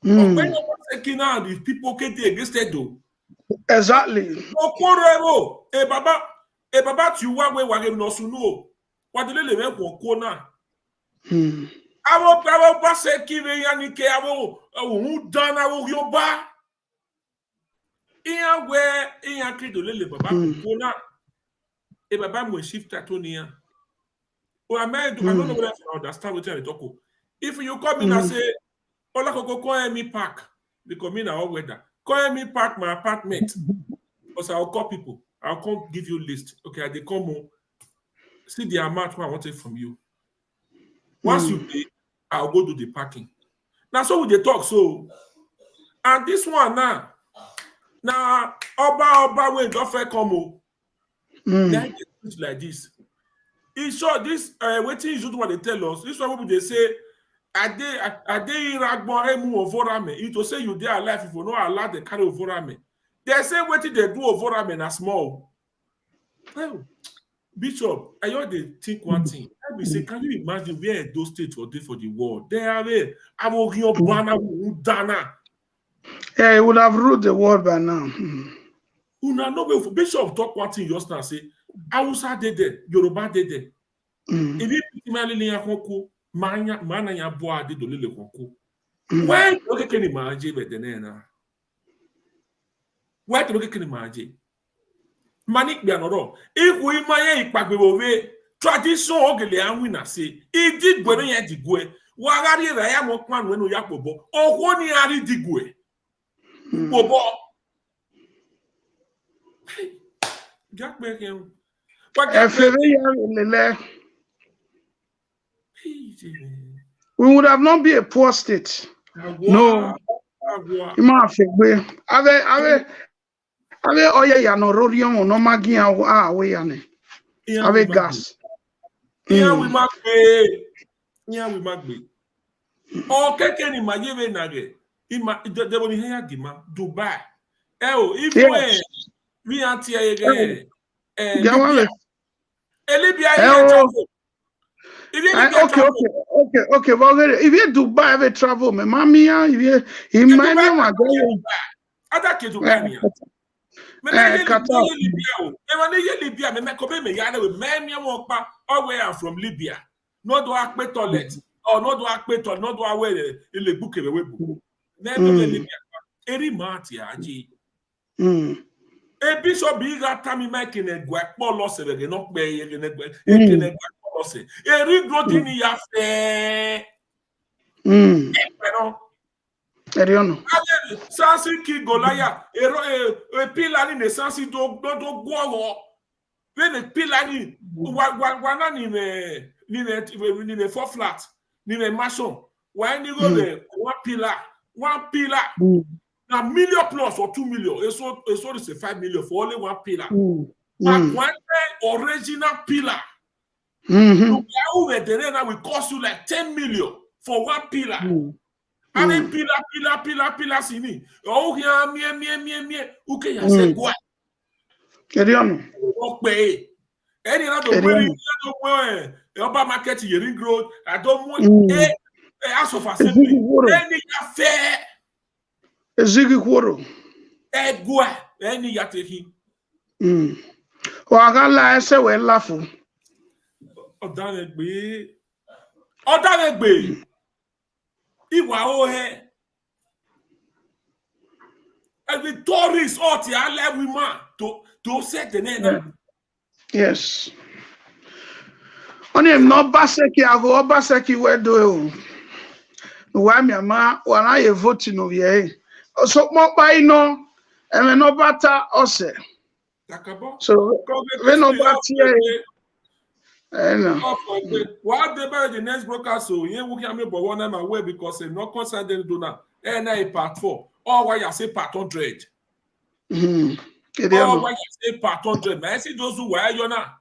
okpe no say na the people kede against do exactly okorero baba ti wa we wa no sunu wa de le me ko na awo ba se kire ya ni ke awo ohun dan awo Yoruba iya we iya kido le baba ko na baba mo shift atonia I don't know whether you understand what I talk. If you come in and say, Ola Koko call me park, because me now weather. Call me park my apartment. Because I'll call people. I'll come give you a list. Okay, they come home. See the amount I want it from you. Once you pay, I'll go do the parking. Now so we talk so. And this one now Oba when don't come home. Then it's like this. He saw this waiting is what they tell us. This one people they say are they ragbon emu ovorame. It will say you dey alive if you not allow the carry ovorame. They say what they do ovorame na small. Well, Bishop, I heard they think one thing. I be say, can you imagine where those states were there for the war? They are there. Yeah, he would have ruled the world by now. Bishop talk one thing just now say Hausa dey there, Yoruba dey there. If you marry ya konko, mana ya bo ade do lele konko. Why look at any maje be denena? Why to look at any maje? Manik be anoro. If we maye ipagbe we tradition ogele anwi na say, e digwe no ya digwe. Wa gari ra ya mo pan we no ya pobo. Owo ni ari digwe. Pobo. Jack back him. We would have not been a poor state. No. Ave oye ya no rorion no magi we ya ne. Ave gas. Here we magbe. O keke ni majebe nage. Ima debo ni heya gima Dubai. If we anti Libya. Libya travel. Okay. But if you Dubai have travel, me mamia, if you imagine my going. Ada ke Dubai ni. Me na Libya. Me na Libya. Me kobe me yana we me mo pa all way from Libya. no do akpe toilet, or no do akpe toilet, no do away ile buke we bu. Never really eri mati aji. E bishop biga tami make ne gwa polo se be no pe ye ne gwa e ke ne gwa polo se. Eri growth ni ya fe. No. Eriono. Sansi ki golaya e pila ni ne sansi do gwo. When the pillar ni wana ni ne 4 flat ni ne mason. Why ni go the one pillar na million plus or 2 million. So is a 5 million for only one pillar. But one original pillar. So will cost you like 10 million for one pillar. And then pillar sini. Oh here me. Okay, I say go. Eriono. Okay. Any other way, Oba market hearing growth. I don't want House of Assembly. Any affair. Ezigi kworo. Egwa. Any yateki. Wagala ese we lafu. Odanegbe. Iwa ohe. Every tourist out here let we man to set the name. Yes. Oni no baseki ago baseki we do. Wa mi ama wana ye vote no ye. So mo pa ino eme no bata ose. So we no bata what about the next broadcast? So you will get me but one time away because no concern them do now. Na part 4. Or why you say part 100. Or why you say part 100. I see those who were you now.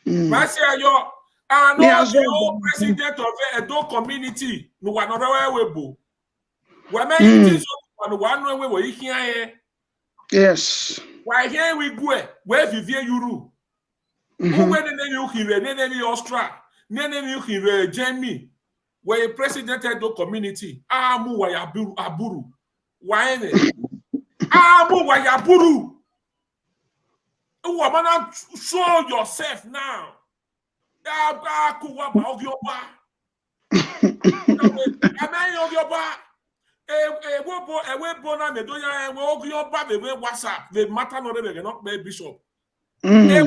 I say you and all the old president of Edo community. No one other way bo. When I one way we here. Yes. Why here we go? Where Vivier Yuru? Who went in you here? Nene Austria. Nene you here? Jamie. Where president Edo community. Amu wa aburu. Why ne? Amu wa aburu. Woman, show yourself now. WhatsApp. The matter not be bishop. The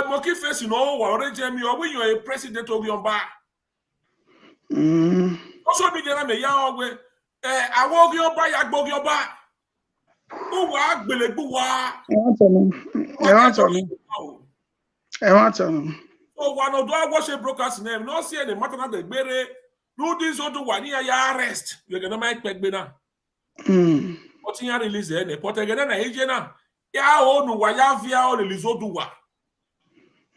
monkey face, you know, or Jamie, or when you're a president of your bar. Also, be the Yahweh. I walk your bar, I bog your bar. Oh, what oh, one of those watch a broker's name, no see any matter that they no this other one here, you arrest. You're gonna make Begbina. What you release any, but again, an agent. Ya onu wa ya via o le Izoduwa.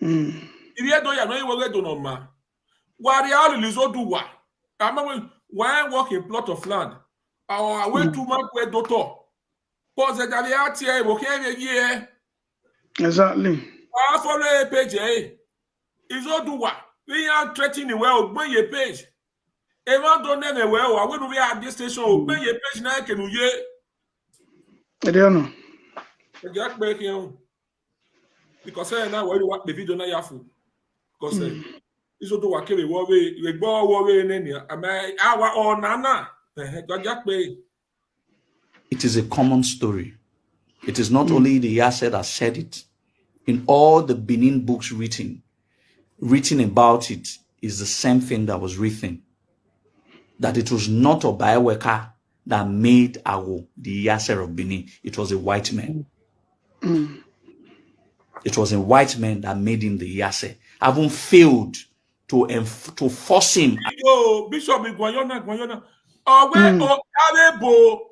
If you don't know you will do no ma. Wa ya o le Izoduwa. Am when work in plot of land. Our way to mark where doctor. Pause the Galiatia, okay, yeah. Exactly. I follow a page, Izoduwa. We are threatening well, bring your page. Everyone don't know well. I will be at this station, bring your page now. Can you I don't know. Because now where you want the video na yafu. Because Izoduwa kere worry, we go worry nenia. Our or nana. It is a common story. It is not only the Yase that said it. In all the Benin books written about it is the same thing that was written. That it was not a bioworker that made Awo the Yase of Benin. It was a white man. It was a white man that made him the Yase. Having failed to force him. Yo, Bishop Guayona. Alebo.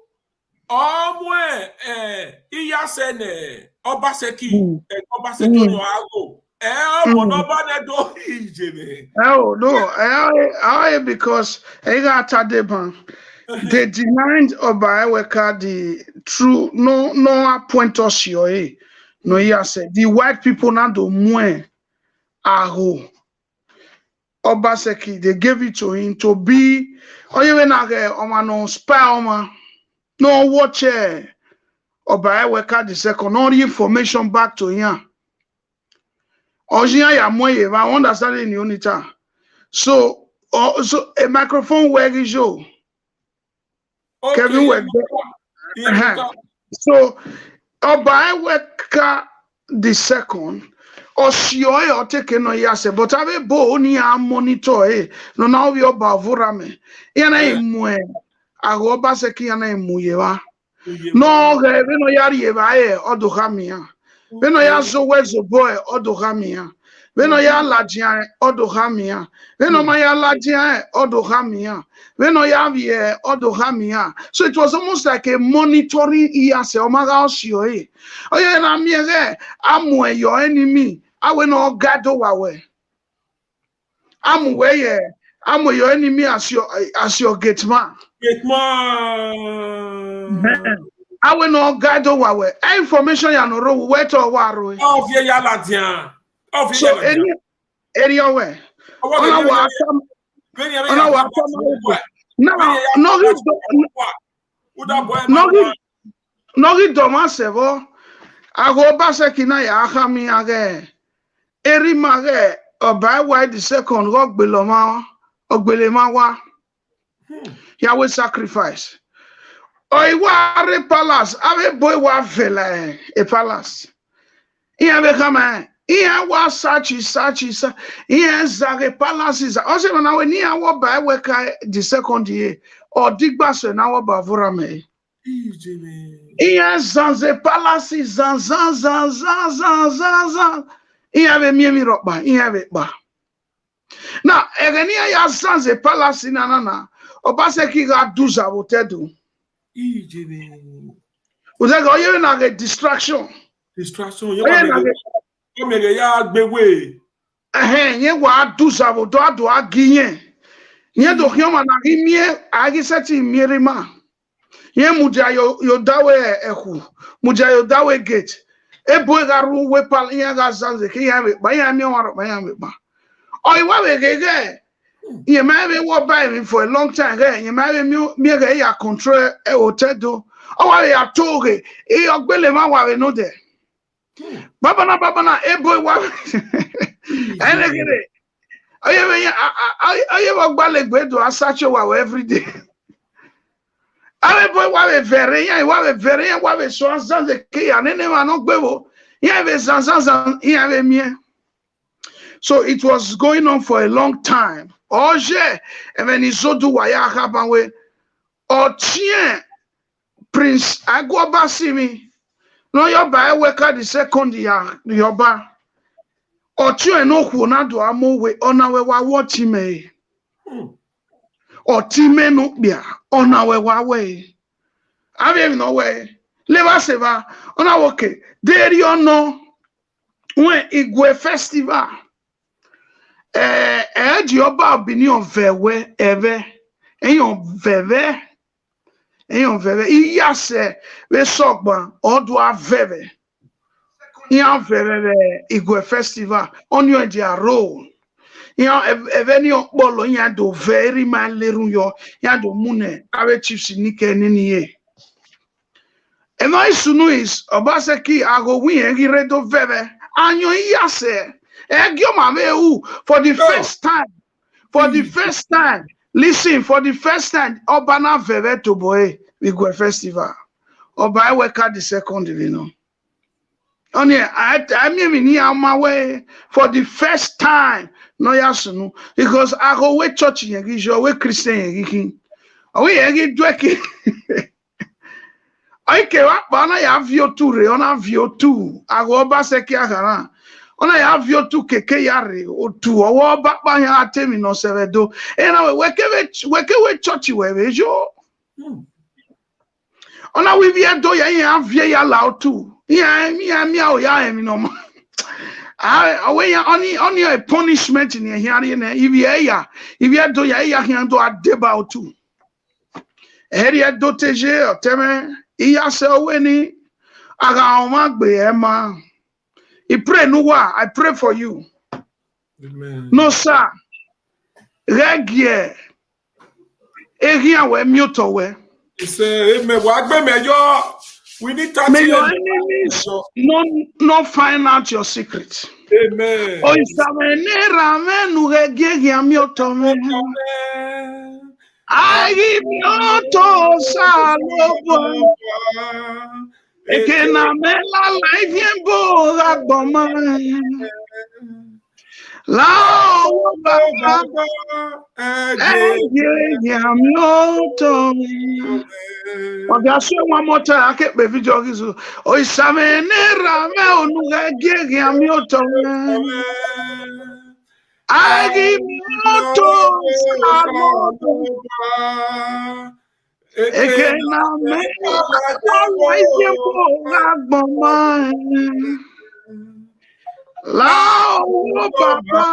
Iyase ne Obaseki. Obaseki on your algo. Oh no, because they denied Obaeweka the true no appoint us your no Iyase. The white people now do more aho. Obaseki, they gave it to him to be or even no spy no watch Oba Eweka the second, all the information back to him. Ojia ya moye, I understand in unita. So a microphone work is you. Okay, Kevin work. So Oba Eweka the second. Osio or take no yase, but ave bo ni a monitor no now we oba vorame. Yana imwe agoba seki yana imuyewa. No we no yari eva odohamia. We no ya so wezo boy odohamia. We no ya lajia odohamia. We no ma ya lajia odohamia. We no ya vie odohamia. So it was almost like a monitoring yase omaga osio Oye na miere amwe your enemy. Awe no gado wawe. I'm your enemy as your gate man. Gate man. Awe no gado wawe. Information ya no ro wet or waro. Oh via yala dia. Oh via So any area where. Ona wa no doma sevo. Ago basekina ya akami age. Eri mage Oba Eweka the second rock beloma ogbelemawa. Yahweh sacrifice. Oiwa palace. Ave boy wa vela a palace. Iya be kama. Iya wa sachi. Iya zage palaces. Ose na we ni awo Oba Eweka the second year. Or digba se na wo bavura me. Iya zanze palaces zan. Iya be miemi roba. Iya be ba. Now, egenia ya zanze palace na. Obaseki ga duza wotedu. Uzega oye na ge distraction. Distraction. Ye mege ya gbewe. Ye wa duza wodo ado agiye. Ye do hioma na gimie agi seti mirima. Ye muja yo dawe ehu. Muja yo dawe gate. Ebo ga ru we pal ye ga zanze ki ya be ba ya mi waro ba ya me ba. Oiwa we gege. You may be what by me for a long time. You may be a control a hotel. Oh, I have told you, you're Billy Mawa, no there. Babana, a boy, what? And again, I ever ballet bed to a such a wow every day. I boy, what a very, what a swans does the key and anyone no bebo. You have a sans, you have a mere. So it was going on for a long time. Oje, and then Izoduwa Pt4 or Tien Prince Agwaba Simi. No, your Eweka the second year, Yoba. Or Tien no Hunado Amowe on our watchime. Or Time no Bia on our way. I have no way. Leva Seva on our okay. There you know when Igwe Festival. Di oba bini on vewe eve eyon veve iya se we sogba odo aveve iya veve Igwe festival on your dia role iya eve ni opolo iya do very man lerun yo iya do mune awe chiefs nike nini ye eno isunu is Obaseki ago win egi redo veve anyo iya se for the first time. For the first time. Listen, for the first time, Obana Veve to boy Igwe festival. Oba Eweka the second, you know. Only I mean on my way for the first time. No yasunu. Because I go we church in your way Christian. We egi dweki. I came up, but I have your two, on have your two. I go Obaseki Agara. Ona ya vio tu keke yari o tu o bakpa ya atemi no sevedo ena wekewe church wewe jo ona we via do ya via ya la tu ya mi o ya emi no ma we ya oni a punishment in here na if ya do ya hian do adeba o tu eri do teje o teme iya se weni aga o ma gbe e ma I pray no wa. I pray for you. Amen. No sir. Regie. Egia we mute we. Say me wa gbe me yo. We need 30 May your years. enemies not find out your secret. Amen. Oh, isabenera menu regegi amyotome. Agi myoto salobo. Ekena mela life yembo agboma. Lao baba. Agi amyotome. Okay, I say one more time. I can't be video. Oh, isabenera menu regegi amyotome. Agi myoto salobo. Ekena mela life yembo agboma. Lao baba.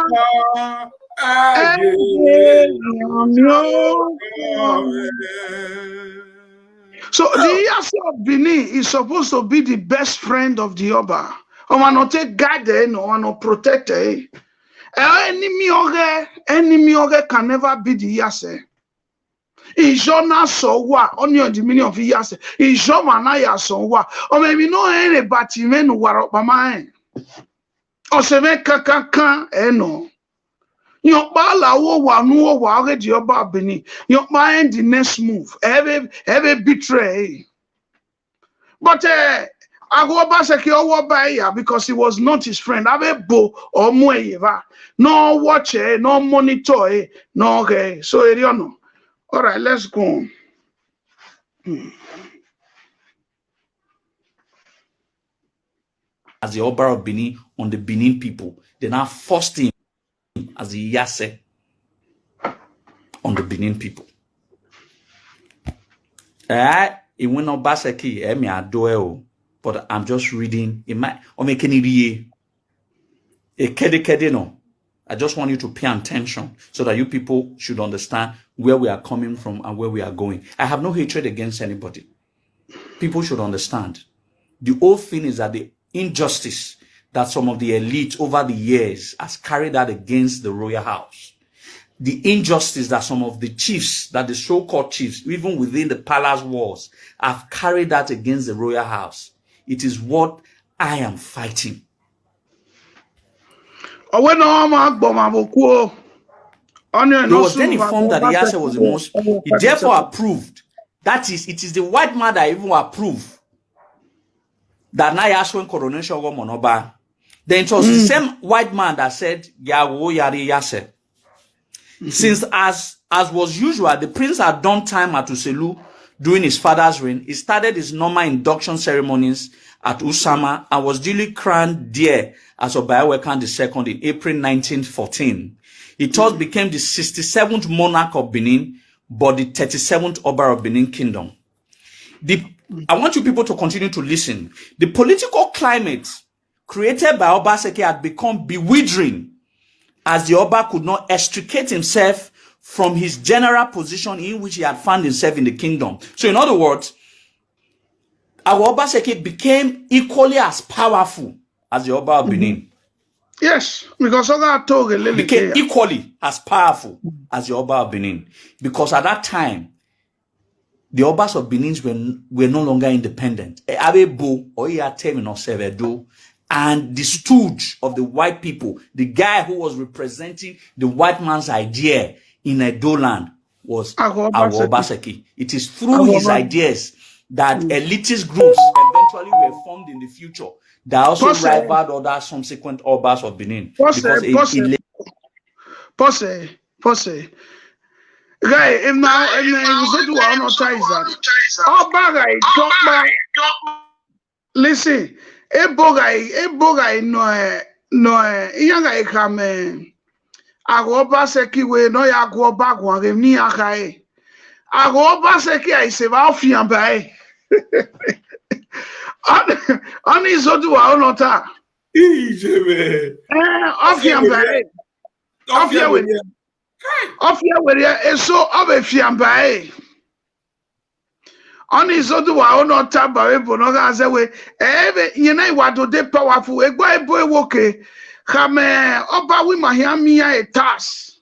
So the Iyase of Benin is supposed to be the best friend of the Oba. Not take guide, no protect. Enemy oge can never be the Iyase. Ijona sowa only the meaning of Iyase. Ijoma na ya sowa. O maybe no any batimen warok mama. O se me kankan no. Yokba lawo wa nu wa already Oba Benin. Yokba end the next move. Every betray. But Agoba Seki owo ba because he was not his friend. Abe bo or mueva. No watch no monitor no okay. So eriono. All right, let's go. As the Oba of Benin on the Benin people, they now forced him as the Iyase on the Benin people. It went on Baseki, me adoe, but I'm just reading. It might or make any no. I just want you to pay attention so that you people should understand where we are coming from and where we are going. I have no hatred against anybody. People should understand. The whole thing is that the injustice that some of the elite over the years has carried out against the royal house. The injustice that some of the chiefs, that the so-called chiefs, even within the palace walls, have carried out against the royal house. It is what I am fighting. It was then informed that the Iyase was the most. He therefore approved. That is, it is the white man that even approved that na Iyase coronation go monoba. Then it was the same white man that said, Yawo Yari Iyase. Since as was usual, the prince had done time at Uselu during his father's reign, he started his normal induction ceremonies at Usama and was duly crowned there as Obayawekan II in April 1914. He thus became the 67th monarch of Benin, but the 37th Oba of Benin Kingdom. I want you people to continue to listen. The political climate created by Obaseki had become bewildering as the Oba could not extricate himself from his general position in which he had found himself in the kingdom. So in other words, our Obaseki became equally as powerful as the Oba of Benin. Yes, because Oga told became equally as powerful as the Oba of Benin. Because at that time, the Obas of Benin were no longer independent. And the stooge of the white people, the guy who was representing the white man's idea in Edo land was Obaseki. It is through his ideas that elitist groups eventually were formed in the future that also rivaled other subsequent Obas of Benin. Guy, if now Izoduwa not that. Listen, a bogai no young come. Agobaseki we no ya go back one ni akai. Agobaseki I say va fian bai. On Izoduwa not ta. Ijebe. Ofian bai. Ofian we. Ofian we so obe fian bai. On Izoduwa not ta ba we no ga say we you know what do they powerful e boy woke. Come oba we mahia a task.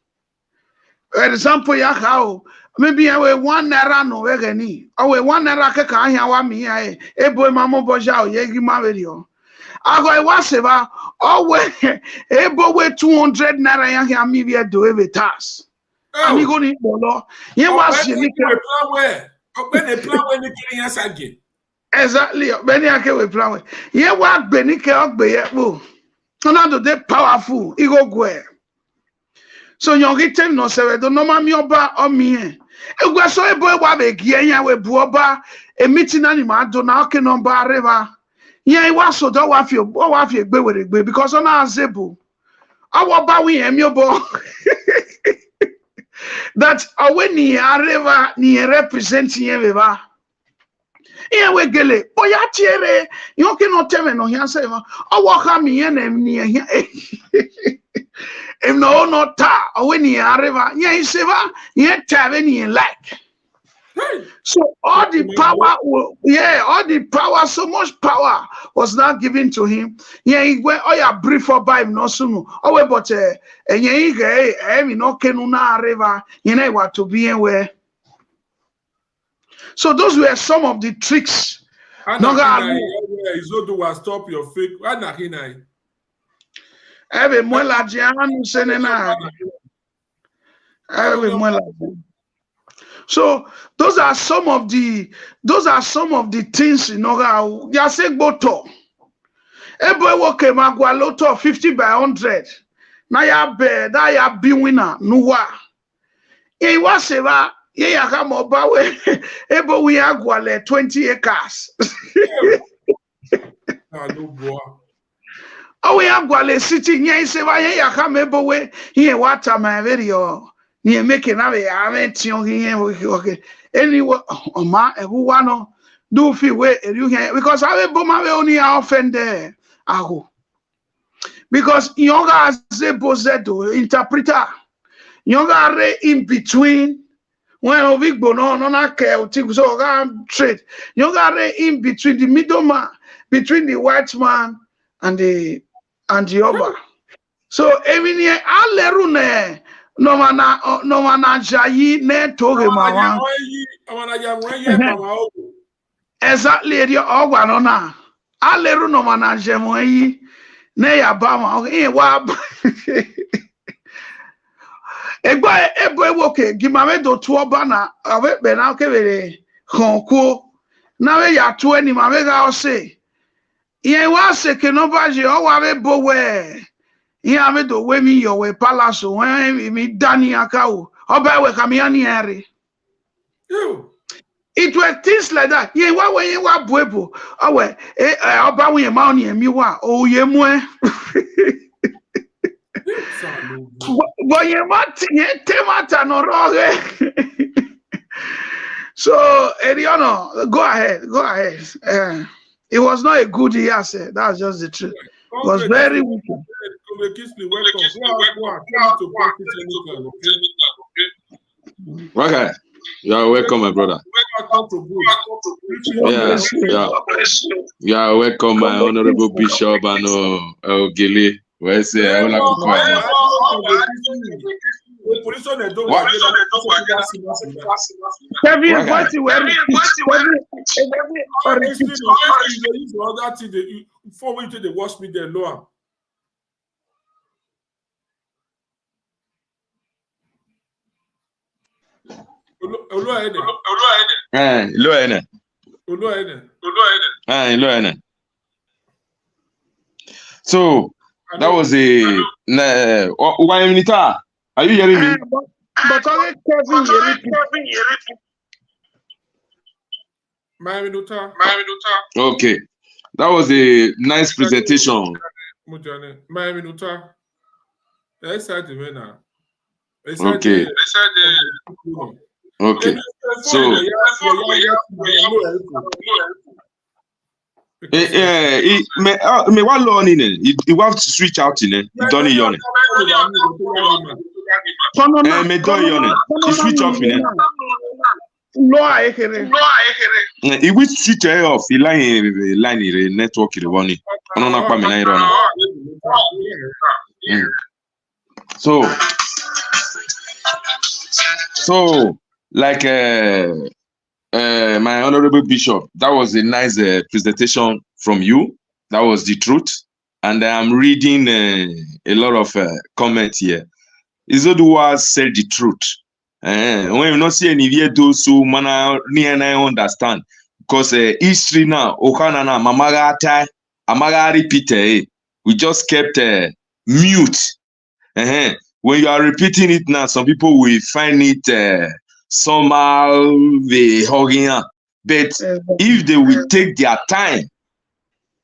For example, ya how maybe I will 1 naira no wegani. I will 1 naira ke ka ahia wa mi ai. Ebo mamo boja o yegi ma video. I go was eba always ebo we 200 naira ya hia mi be do every task. Ani go ni bolo. Ye was ye ni plan where ni kiri yan sage. Exactly. Beni ake we plan we. Ye wa gbe ni ke ogbe ye po. Ona do dey powerful. I go go. So young time no se do no ma mi oba o mi e. Egwa so ebo wa be gie yan we bu oba e meeting na ni ma do na okay number river. Yen wa so do wa fi gbe were gbe because ona azebo. Awo ba wi emi obo. That awe ni areva ni represent yen we ba. Yen we gele oya tiere yon ke no teme no yan se ma. Awo ka mi yen em ni yan. If no ta awe ni areva yen se ba yen tave ni like. So all the power, all the power, so much power was now given to him. Yeah, he went, oh yeah, brief for by him, no sooner. Oh, wait, but, and yeah, he no kenuna river, you know what to be anywhere. So those were some of the tricks. Izoduwa, stop your fake. Every mwela jianu senena. Every mwela. So those are some of the things, you know. Ya say boto. Ebo woke magwa loto 50 by 100. Na ya be da ya be winner nuwa. Ye wa seva ye ya ka mo ba we ebo we agwa le 20 acres. No boy. Oh we agwa le city nye seva ye ya ka ebo we ye water my video. Ni make na be ametio here okay anyway ma ehuwa no do fi we you here because I be ma we only offend there aho because yoga ze bozedo interpreter yoga re in between when ovigbo no na ke oti so ga trade yoga re in between the middleman between the white man and the other so even here aleru ne no mana jayi ne toge mama exactly the ogwa no na aleru no mana jemo yi ne ya ba ma e wa egba ebo ewoke gimame do to oba na awe be na kebere konko na we ya to ani ma we ga o se ye wa se ke no ba je o wa be bo we yeah, I do we me your palace when me Danny Akao. Oba we kamiani ere. It was things like that. Yeah, why when you were buebo? Oh, we oba we money and me wa. Oh, ye mwe. But ye mat ye temata no roge. So, Eriano, go ahead. It was not a good year, sir. That's just the truth. It was very wicked. Okay, you are welcome, my brother. Yeah, welcome, my honorable bishop and Ogili. Where say I would like to call Kevin, what you wear? Before we did the wash me there, Noah. So that was a are you hearing me? But okay, that was a nice presentation. Okay. Okay. So me what learning it will switch out in it. Don't you me don't you switch off in it. It will switch off the line network the one. So like my honorable bishop, that was a nice presentation from you. That was the truth. And I'm reading a lot of comments here. Izoduwa said the truth. When you not see any video, so mana ni and I understand. Because history now, okana na mamagata, amaga repeat. We just kept mute. When you are repeating it now, some people will find it somehow they hugging up. But if they will take their time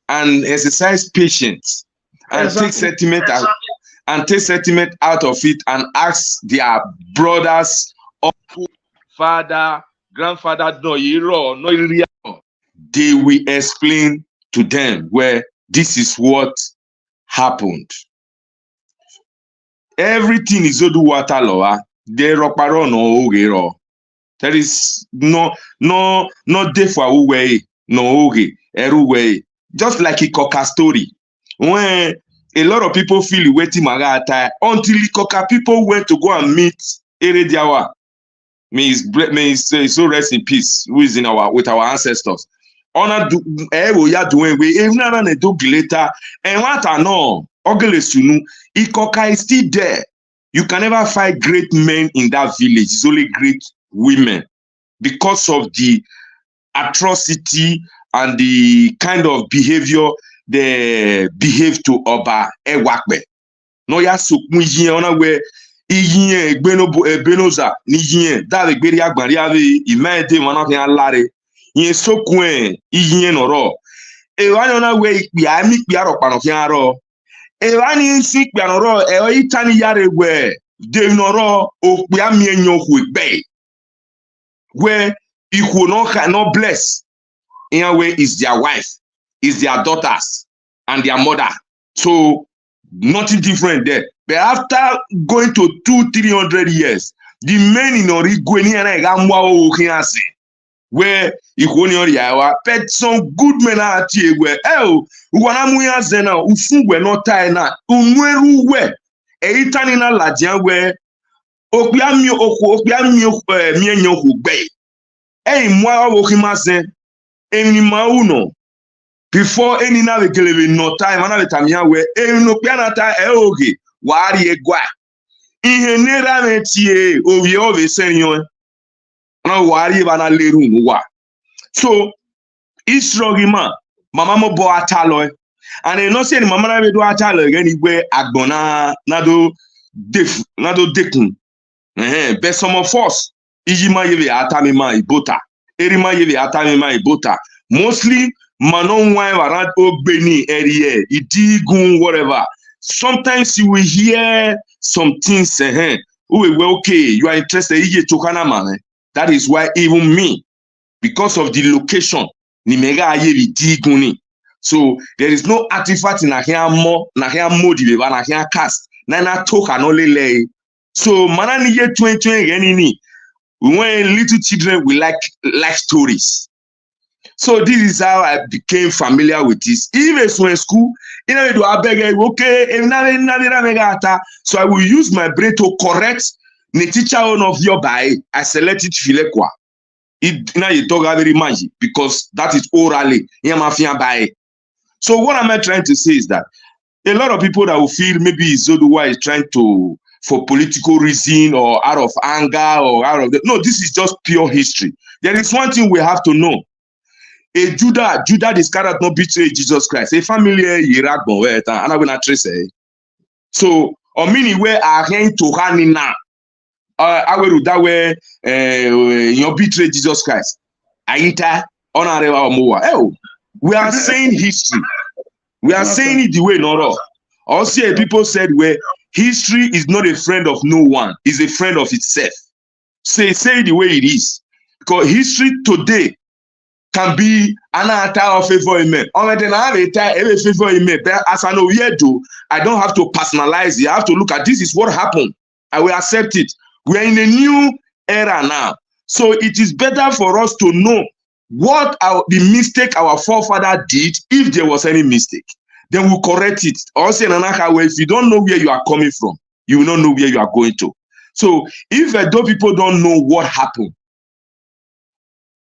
and exercise patience and take sentiment out of it and ask their brothers, uncle, father, grandfather, they will explain to them where this is what happened. Everything is Izoduwa Pt4. They rockparo no ogero. There is no day for way, no oge, way. Just like a coca story. When a lot of people feel waiting magata until the coca people went to go and meet Erediawa. May his soul rest in peace, who is with our ancestors. Honor do ya doing we even an do later and what I know Ogelesunu Ikoka is still there. You can never find great men in that village. It's only great women because of the atrocity and the kind of behavior they behave to Oba Ewakbe. No ya sokun yin ona we iyin egbenoza ni yin da le gberi agbari ave imede wona fi alare yin sokun iyin noro e wa ona we ipi ami pi aropa no fi aro e wa ni si pi anoro e o itani yare we de noro opi ami enyo ku igbe where equal no bless in a way is their wife, is their daughters and their mother. So nothing different there. But after going to 200-300 years, the men in Origueni and I where but some good men are here where Wanamuya Zena Ufu were not tied now. Unweru we Eitanina Lajan where Opiamio Mienyo Hugbe. Moi Wokimasen any mauno before any navigable no time another time where no pianata eoge wari egwa ihe nera metie ovi ove senyo na wari bana leru wa so Israelima mama mo bo atalo and you know say the mama na be do atalo again igwe agbona nado dekun but some of us ijima yeve atamima ibota erima yeve atamima ibota mostly manon wine around ogbeni area idigun whatever sometimes you will hear some things okay you are interested ije chokana man that is why even me because of the location ni mega aye idiguni so there is no artifact na here modi na here cast na talk and only lay so manani ye 2020 when little children will like stories. So this is how I became familiar with this. Even so in school, so I will use my brain to correct the teacher of your by I select it filekwa. It now you talk very magic because that is orally. So what am I trying to say is that a lot of people that will feel maybe Izoduwa is trying to for political reason or out of anger or out of no, this is just pure history. There is one thing we have to know. A Judah Iscariot not betray Jesus Christ. A family and I will not trace it. So or meaning where I going to Hanina. I will do that way you betray Jesus Christ. Aita honorable Moa. Oh, we are saying history. We are saying it the way not all. Also, people said where history is not a friend of no one, it's a friend of itself. Say it the way it is. Because history today can be an attack of favor in me. But as I know here do, I don't have to personalize it. I have to look at this is what happened. I will accept it. We are in a new era now. So it is better for us to know what the mistake our forefather did, if there was any mistake. Then we'll correct it. Also, if you don't know where you are coming from, you will not know where you are going to. So if those people don't know what happened,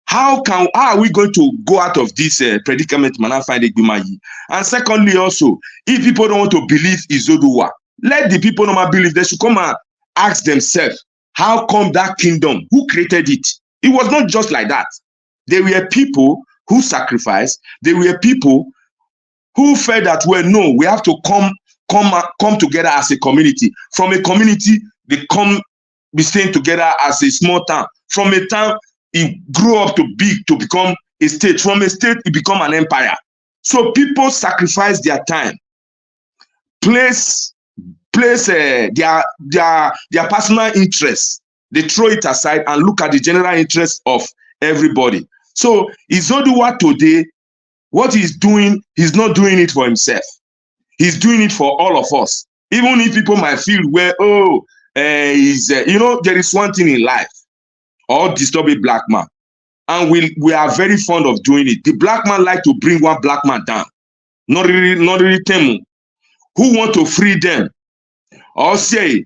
how are we going to go out of this predicament, man, and find a Gbimayi? And secondly, also, if people don't want to believe Izoduwa, let the people not believe. They should come and ask themselves, how come that kingdom, who created it? It was not just like that. There were people who sacrificed. There were people who felt that, well, no, we have to come together as a community. From a community, they be staying together as a small town. From a town, it grew up to become a state. From a state, it become an empire. So people sacrifice their time, place their personal interests. They throw it aside and look at the general interest of everybody. So Izoduwa today, what he's doing, he's not doing it for himself. He's doing it for all of us. Even if people might feel, well, you know, there is one thing in life, or disturb a black man. And we are very fond of doing it. The black man like to bring one black man down. Not really Temu. Who want to free them? Or say,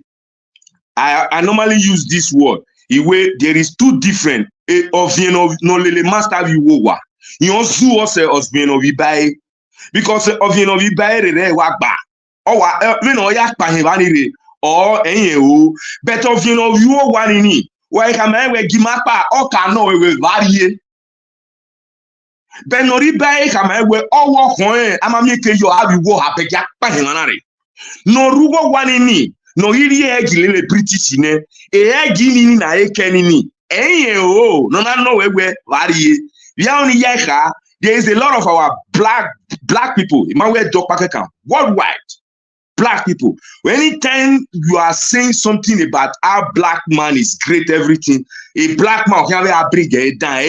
I normally use this word. There is two different of master viwowa. You also say of being of ibai. Because of ibai wagba. Or yak pahivanire. Or but of you one in why can I gimapa or cano we vary? Benori bay come I will all walk on. I'm making you have you walk a yak pahivanare. No rugo one in me. No iri egg British in a egg in na a canini. No where vary. We only yaka. There is a lot of our black people in my way dog packet worldwide. Black people. Anytime you are saying something about our black man is great, everything, a black man can bring it down.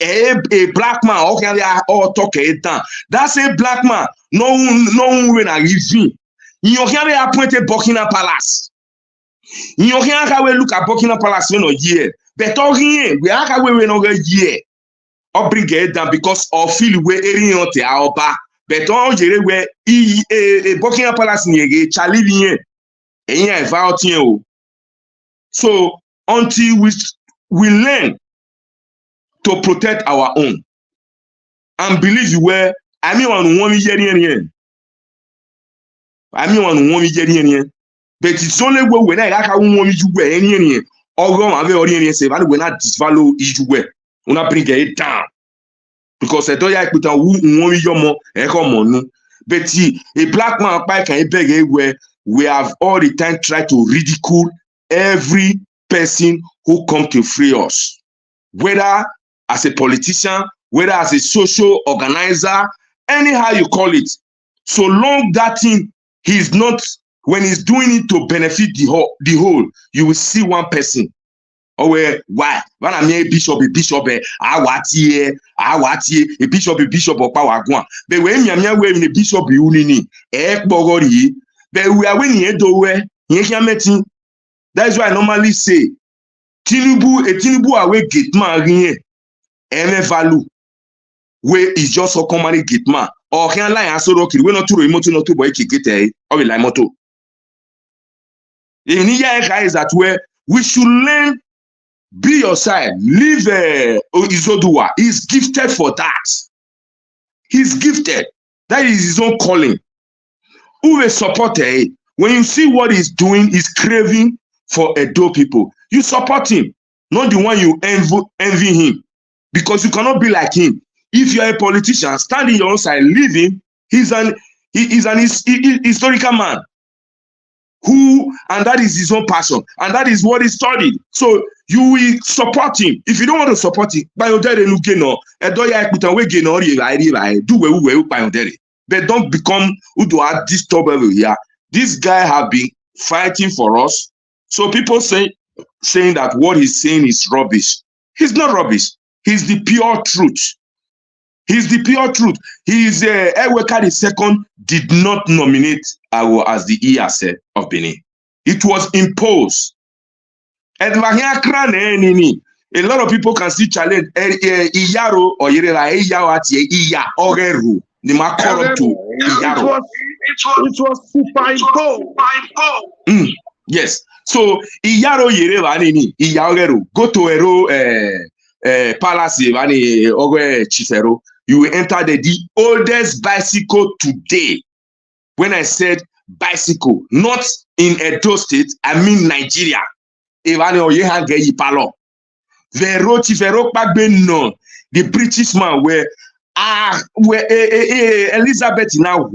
A black man can all talk it down. That's a black man. No one when I give you. You can appointed Burkina Palace. You can look at Burkina Palace when a year. But all here, we are going over a year. Or bring it down because of feel where area te our back. But on jere where Burkina Palace nyege chalivian and vouting. So until we learn to protect our own and believe you where I mean on one year. But it's only when I like one you wear any or go have already say when I disvalue you wear. Una bring it down. Because I don't like put a woman but a black man can beg where we have all the time tried to ridicule every person who come to free us, whether as a politician, whether as a social organizer, anyhow you call it. So long that thing he's not, when he's doing it to benefit the whole, you will see one person. Oh, why? When I'm a bishop, a bishop, a bishop of power. But when you're wearing a bishop, you need bogori. But we are winning it away. That's why I normally say, Tinubu away gate man, value. Where is just so common gate man. Or can lie and so okay, we're not too remote, not to boy get or like moto. In here is that where we should learn. Be your side. Leave Izoduwa. He's gifted for that. He's gifted. That is his own calling. Who will support him? When you see what he's doing, he's craving for Edo people. You support him, not the one you envy him. Because you cannot be like him. If you're a politician, stand in your own side, leave him. He's an historical man. And that is his own passion, and that is what he studied. So you will support him. If you don't want to support him, by your day, do but don't become disturb over here. This guy have been fighting for us. So people saying that what he's saying is rubbish. He's not rubbish. He's the pure truth. He's the pure truth. He's Eweka II did not nominate Awo as the Iyase of Benin. It was imposed. And a lot of people can see challenge Iyaro or Iya Ogeru. They might call up to Iyaro. It was superimposed. Yes. So iyaro yere vani ni iyaro go to palace vani ogwe chifero. You will enter the oldest bicycle today. When I said bicycle, not in Edo State, I mean Nigeria. Evani oye hange yipalo. Vero chifero pagbe no. The British man were Elizabeth now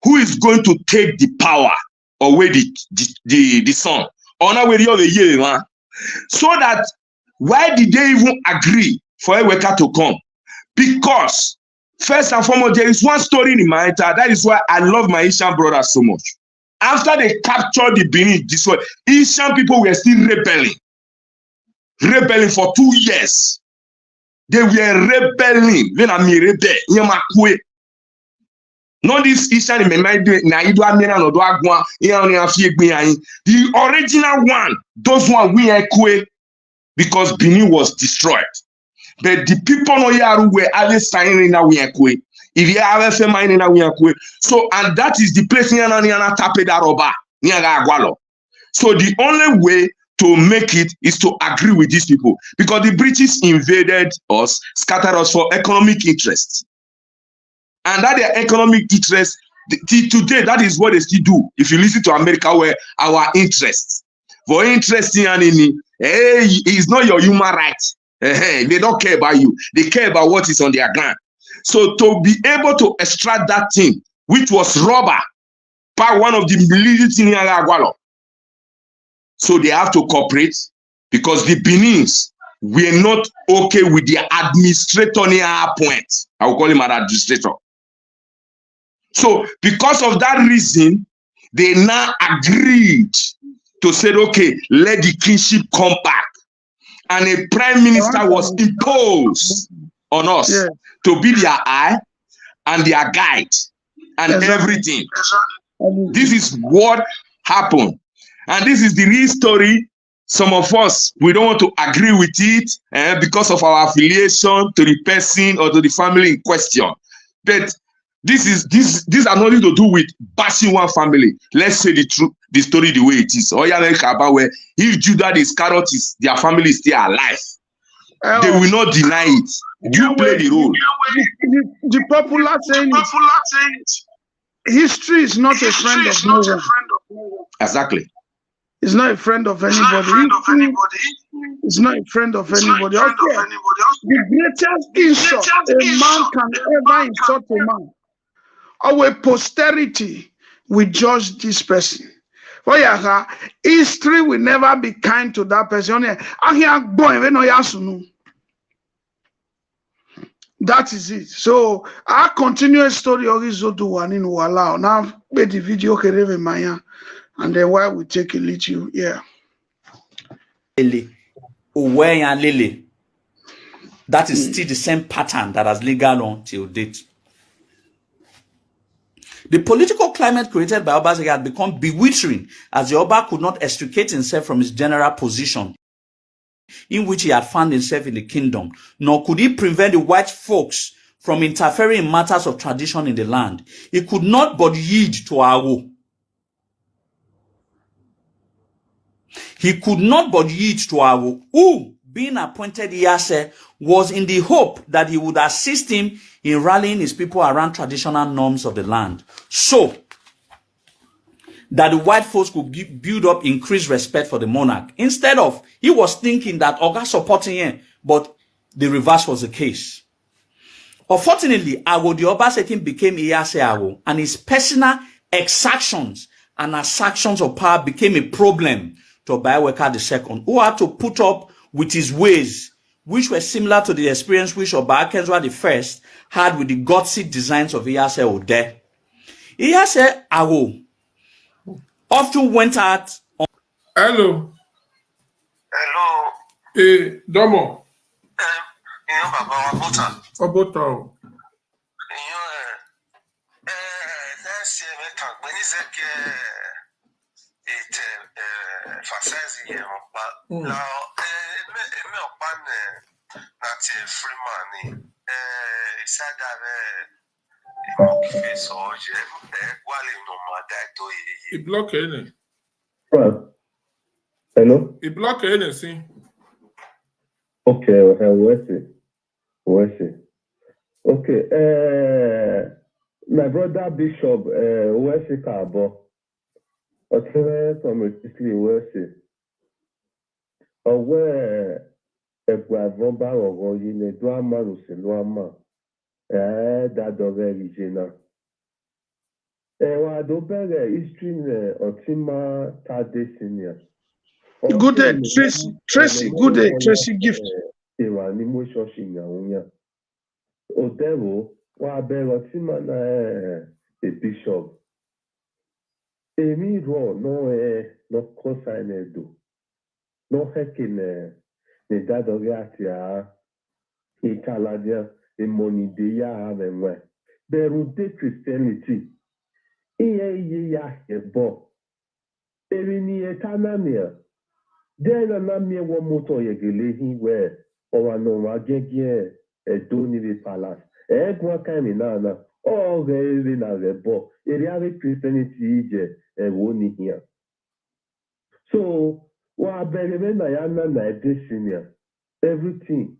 who is going to take the power away the son. Ona we the year, man. So that why did they even agree for Eweka to come? Because first and foremost, there is one story in my entire. That is why I love my Asian brothers so much. After they captured the Benin, this way, Asian people were still rebelling for 2 years. They were rebelling. When I mean rebel, not this Eastern in my mind, the original one, those one we equate because Benin was destroyed. But the people no yaru were always signing in we equate. If you have a mine in we equate. So, and that is the place near tape that roba near Agualo. So the only way to make it is to agree with these people because the British invaded us, scattered us for economic interests. And that their economic interest, today, that is what they still do. If you listen to America, where our interests, for interest in enemy, hey, it's not your human right. Hey, they don't care about you. They care about what is on their ground. So to be able to extract that thing, which was rubber, by one of the leading things in Agualo. So they have to cooperate because the Benins were not okay with their administrator near our point. I will call him an administrator. So because of that reason, they now agreed to say, okay, let the kingship come back. And a prime minister was imposed on us to be their eye and their guide and everything. This is what happened. And this is the real story. Some of us, we don't want to agree with it because of our affiliation to the person or to the family in question. But these are nothing to do with bashing one family. Let's say the truth, the story the way it is. About where if Judah Iscariot is their family is still alive, they will not deny it. You play the role. The popular saying is, history is not a friend of no one. Exactly. It's not a friend of anybody. It's not a friend of anybody. Okay. The greatest insult a man can ever insult a man. Our posterity will judge this person. Oh yeah, history will never be kind to that person. That is it. So our continuous story of Izoduwa in Walao. Now the video kereve maya, and then why we take a little, yeah. That is still the same pattern that has lingered on till date. The political climate created by Obaseki had become bewildering as the Oba could not extricate himself from his general position in which he had found himself in the kingdom, nor could he prevent the white folks from interfering in matters of tradition in the land. He could not but yield to Awo. He could not but yield to Awo, who, being appointed Iyase, was in the hope that he would assist him in rallying his people around traditional norms of the land, so that the white folks could build up increased respect for the monarch. Instead of, he was thinking that Oga supporting him, but the reverse was the case. Unfortunately, Awo the Obaseki became Iyase Awo, and his personal exactions and assertions of power became a problem to Eweka II, who had to put up with his ways, which were similar to the experience which Oba Akinzwa I had with the gutsy designs of Iyase Ode. Iyase Awo often went out on... Hello. Hello. Domo. Baba Wabota. Obota. Let's see, when is it emphasize here, but now, me open not a free money. Said that so while no matter He block any. Hello? Il bloque NSC. Okay, where's it? Okay, my brother Bishop, where's it, Cabo? Okay, where's it? Where Vomba or in a drama, Lucelama, that of Regina. I don't beg history or Tima Tade Senior. Good day, Tracy. Good day, Tracy Gift. Emotion Odero, Wabero Tima a bishop. Emi ro no cosign do. No hekin ne dadogatia Italadia e monideya havenwe. Berude Christianity. Iye ya ebo. Erini etanamia. Dena na mie wo moto yegelehi we owa no wa gege edoni the palace. Egwa kami na o ge na rebo. Eri ave Christianity ije woni here. So wa berebe na ya na senior. Everything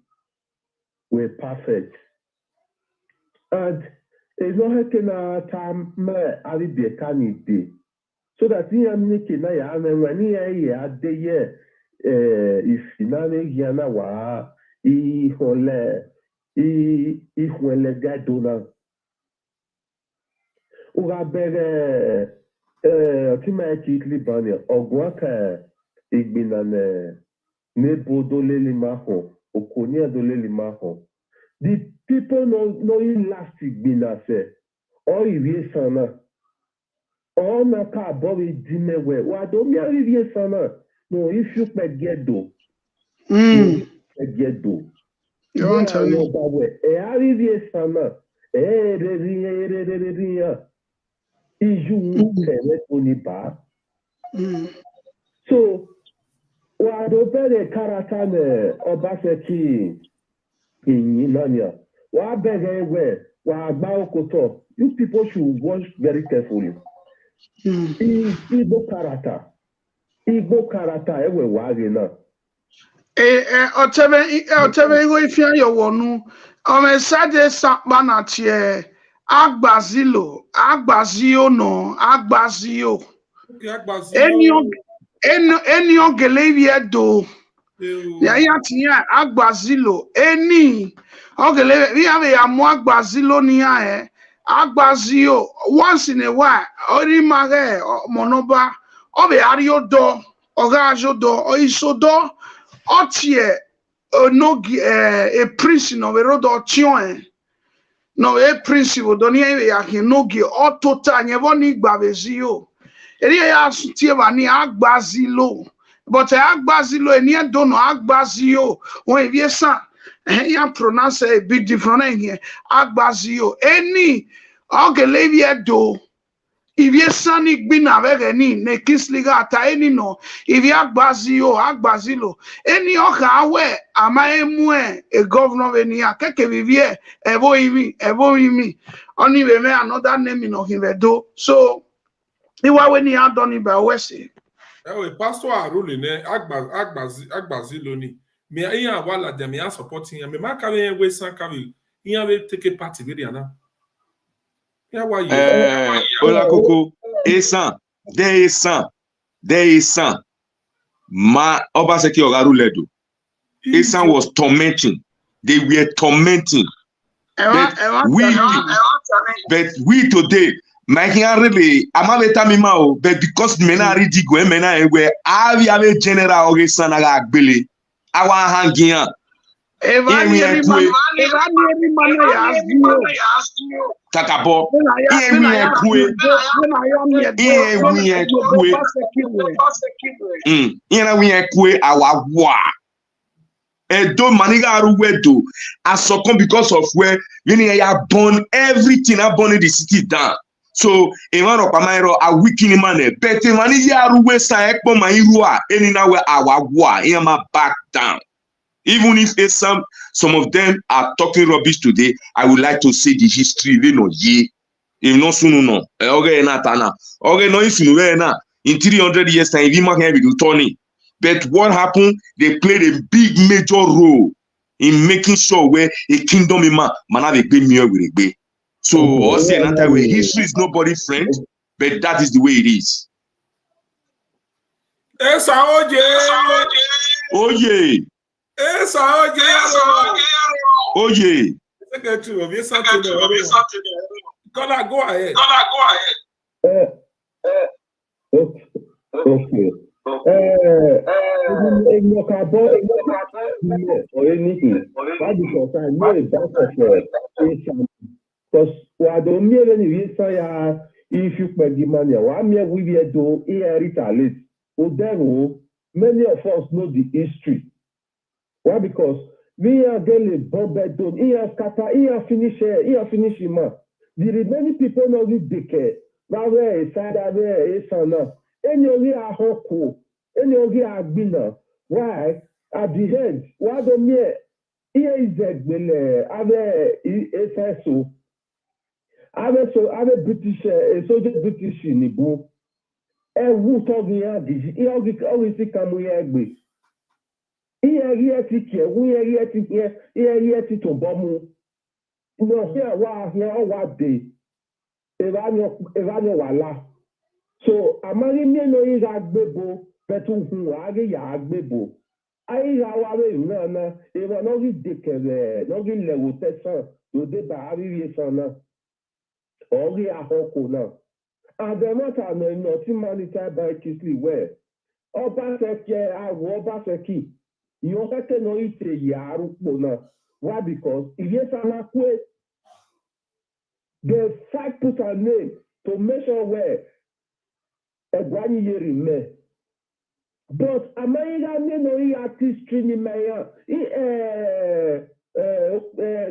were perfect. And it's not helping our time ari be kanide. So that he am making na ya when he had the year if finale yana wa I hole gadona ura bere tima kitli bani ogwaka igbina ne bodole limaho okoni adole limaho. The people no last igbina se or iwie sana. All na ka bobi dimewe. Wa do mi arrive sana. No, if you get do. Get do. You want to know? E arrive sana. Re. Iju kene uniba. So, wa do bere karata ne obaseki inanya. Wa bere we wa agba okoto. You people should watch very carefully. Igbo character ewe wage na. Otebe igo ifia yo wonu. Sade sakpa na tie agbazilo, agbazio no, agbazio. Eni ogelewie do. Ya tiya agbazilo, eni ogelewie we have ya mo agbazilo ni ya agbazio once in a while ori mage monoba obe ariodo ogajodo oisodo otie onogi a prince no verodo tion no a prince doni ya hinogi otota nyevoni gbabezio eri ya tie bani agbazilo but agbazilo eni dono agbazio won ebiesa ya pronounce a bit different here agbazio eni ogelevie do ivie sani gbina vegeni ne kisliga ata eni no ivie agbazilo eni oka awe ama emue a governor veni akeke vivie evo imi oni we me another name no hivedo so iwa weni adoni ba wese pastor arule ne agbazilo ni me iya wala dem ya supporting ya me maka we san ka we iya we take part with ya Olakoko, Esan, there is son. Ma Obaseki Ogaruledo. Esan was tormenting. They were tormenting. But we today, my really, I'm but because mena ridigo, mena we have a general Ogesan Agagbele. I want hanging. Takabo, Edo maniga aruwedo asokon because of where you have burn everything I burn the city down. So in one of Pamairo a weekend man, but maniga aruwe sa ekpo mairua any now where our war back down. Even if some of them are talking rubbish today, I would like to say the history. They know ye. If no soon no. Okay, na tana. Okay, no if you na in 300 years time, we might have to turn it. But what happened? They played a big major role in making sure where a kingdom in man have a big meal with a big. So also another way, history is nobody's friend, but that is the way it is. Esa oje. Oye. Esa oje. Oye. Secretary of yes, Gonna go ahead. Okay. Or anything. Why? Because I know a bunch of because I don't mean any reason if you pay the money, why me we do here retaliate. Many of us know the history. Why? Because we are getting bombed down. Here scatter, here finish him. The remaining people know this decay. Now where is sana? Any of you are hoko, any of you are bina. Why? At the end, why don't you? Here is the SSO. Ave British, soldier British in the book. Who told me how this? He always come here. Here to bomb. No, here what day. Evanyo wala. So, amari me no is agbebo, betu age ya agbebo. Ai ya wawe na, eva no gi dekere, no gi lewo tesan, do de ba ari sana. Ori ahoko na. And the matter no ti monitor by Kisly where. Obaseki awo Obaseki. You have to know it a year. Why? Because if you are the fact put a name to measure where a 1 year in May. But America no artist training mayor.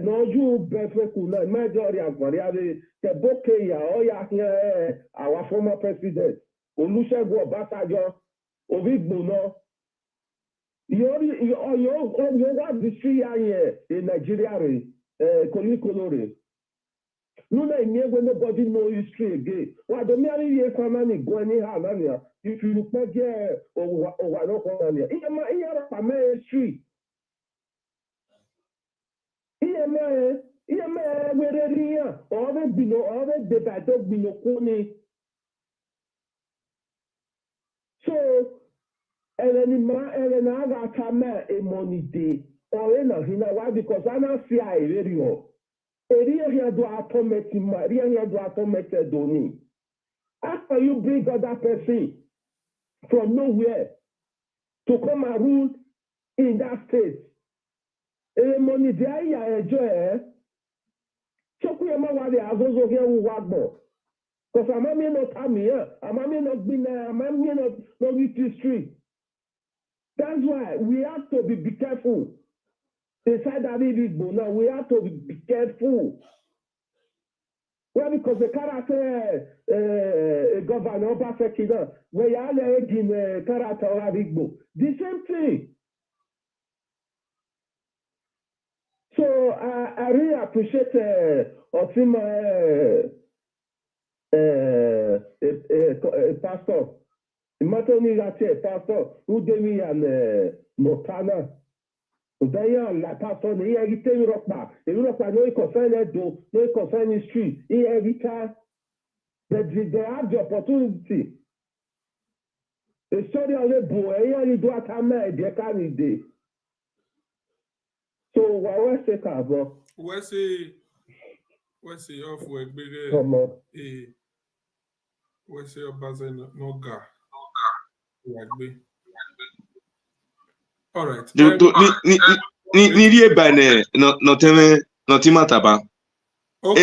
No, you better kuna majority of the bouquet or our former president Olusegun Obasanjo Ovidbono. You want the tree here in Nigeria, Kolikolore. No, nobody know history again. Why the merry year family go anyhow, if you look back here or what over here, a history. Here, where here, always below, always the battle below Kony. So, Elena got a money day or why? Because I don't see a radio. Area do automatic, Maria do automated doni. After you bring other person from nowhere to come and rule in that state, money day I enjoy. Chokuyama wale azozo here who wagbo. Because I'm not coming here, I'm not been there, I'm not with history. That's why we have to be careful. Inside that now, we have to be careful. Well, because the character governor Obaseki, where you are in character of Igbo, the same thing. So I really appreciate Osima pastor. Matoni Rate, pastor, who gave me an Montana. D'ailleurs, la personne, il hérite Europe, no concern do, no concern history, il hérite, but they have the opportunity. The story of the boy, il doit t'amener des candidats. So, what's the cover? What's the off work bigger? What's your bazin no ga? All right. A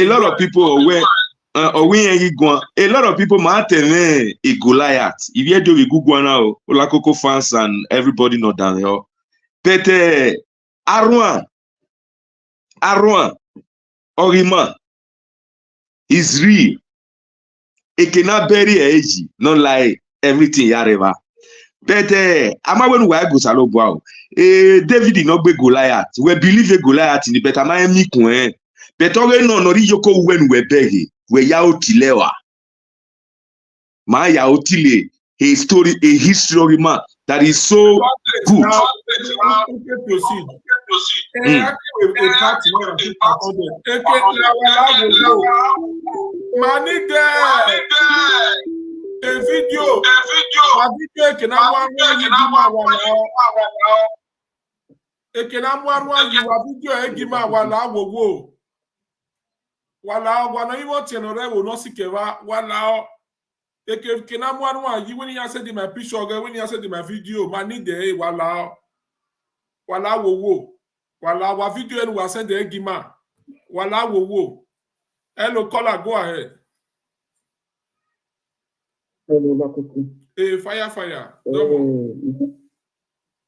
lot of people are a lot of people might a Goliath. If you do a good one now, Olakoko fans and everybody know down here. But Arwan, Orima is real. It cannot bury age, not like everything yareva. But I'm when we go salo bow. David did not be Goliath. We believe a Goliath in the better Miami coin. But already no Yoko when we beg we yao tilewa. Ma yao tile a story, a history man that is so good. Okay, proceed. A party now that people money there. A video. A video can video egima wala wowo. Wala wana iwo tenore wo no sikeva wala eke kena mwanwa yi when you said my picture when you said my video money there wala wowo. Wala wa video and was send the egima. Wala wowo. Hello caller, go ahead. Hello, Makuku. Fire.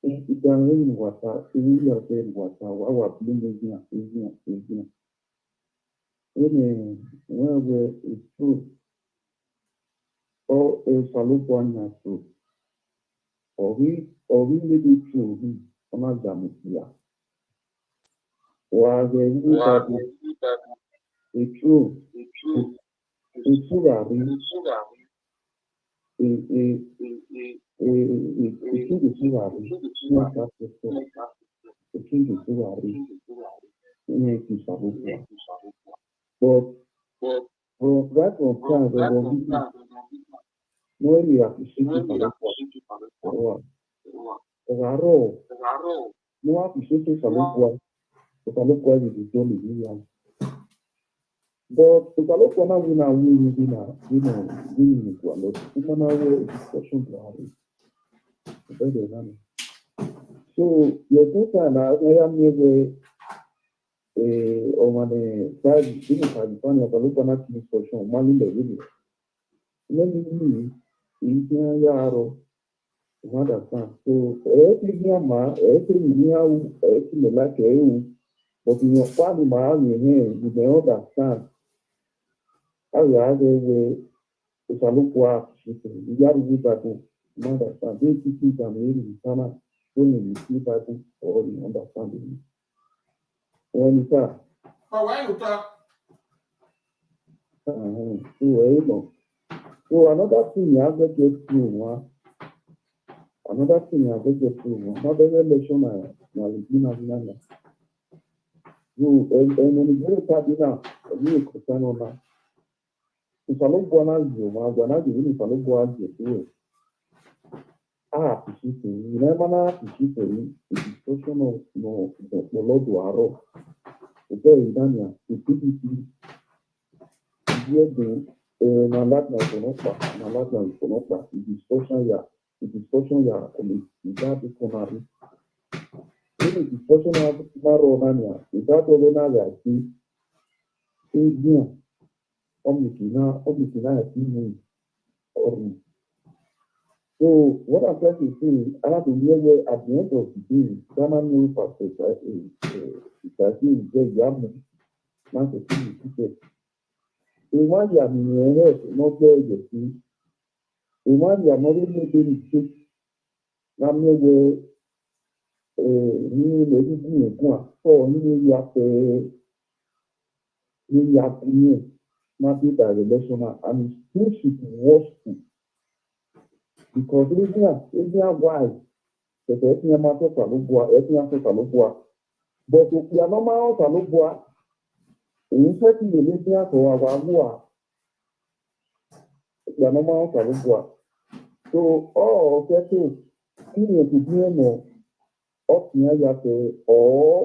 Ìgbàrin wàtà ìrírí ọ̀sẹ̀ wàtà wàwà blíndéjìnà ìjìnà. Wọ́n wẹ̀ ètò ọ ìṣàlùkọ́ àyà tó ọ̀rí lédè tó rí ọmọ àgbàmù ìyá. Wà á rẹ̀ ní ìdàgbò ètò àrí But right from time, when we appreciate no appreciate Salukwa is the only reason. But if I look on win to a lot, discussion to have it. So your daughter and I am never on the side, if I look on that discussion, one in the video. Let me in Yaro, understand. So every year, like you, but in your family, you may understand. How have a Salukwa, you have to understand. They teach you can really sana when you see Bible or you understand it. When you start, so another thing you have to get through, another relation you and when you go to you concern on that. Salukwa na you Salukwa appreciate you never appreciate the discussion of no Lord Waro. Okay, Dania, the PPP, the discussion ya ìdáàbò kọnari nínú discussion ya márùn ọ̀nàmìà ìdáàbò ọ̀nàmìà àti ẹgbìyàn ọmọkìnà àti ìmú ọ̀rùn. So what I'm trying to say, I have to hear where at the end of the day, Ghana new pastor is Yamu, not the thing you said. Ìwádìí àmì ẹ̀rẹ́ lọ́jọ́ ẹ̀jẹ̀ sí. Ìwádìí àmọ́lé lédè nìṣe lámẹ́wẹ́ ní ilẹ̀ dúdú nìkan àtọ́ nínú ilé akúnyẹ̀ máa bí by relational and still should be watchful because India wise tẹ̀tẹ̀ ẹ̀sìn ẹ̀ máa tọ́ta ló bua but òkè àná máa ń tà ló bua èyí fẹ́ kí lè lé sí àtọ̀ àwọn àmúwà. Ya no más Salukwa. So okay, so ini to be no option ya ke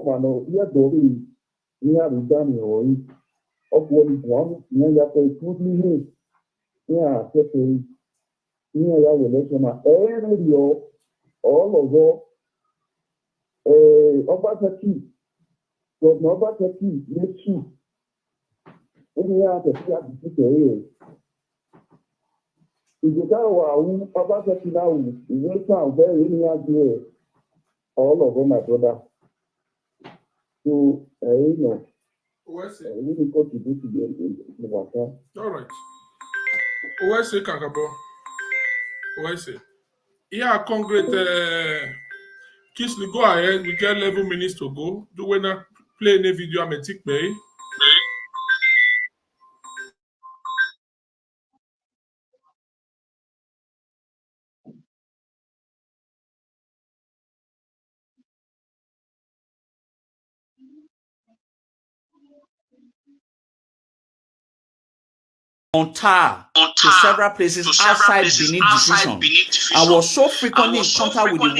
mano ya dori ni a ridani oi opwoni one ni ya ke tudli ni ya ke ni ya relation na radio all over Obaseki so no Obaseki nesu ni ya ke ya di ìgbéjáwó àwọn Ọbáfẹ́mi náà wù ìwé sàn very near there all of my brother so really contribute to the water. All right. Owese Kakabo. Owese. Yeah, Congress. Kisly, go ahead. We get 11 minutes to go. Do we not play any video? I'm a tick bay. on tar to several places outside Benin division and was so frequently in contact with the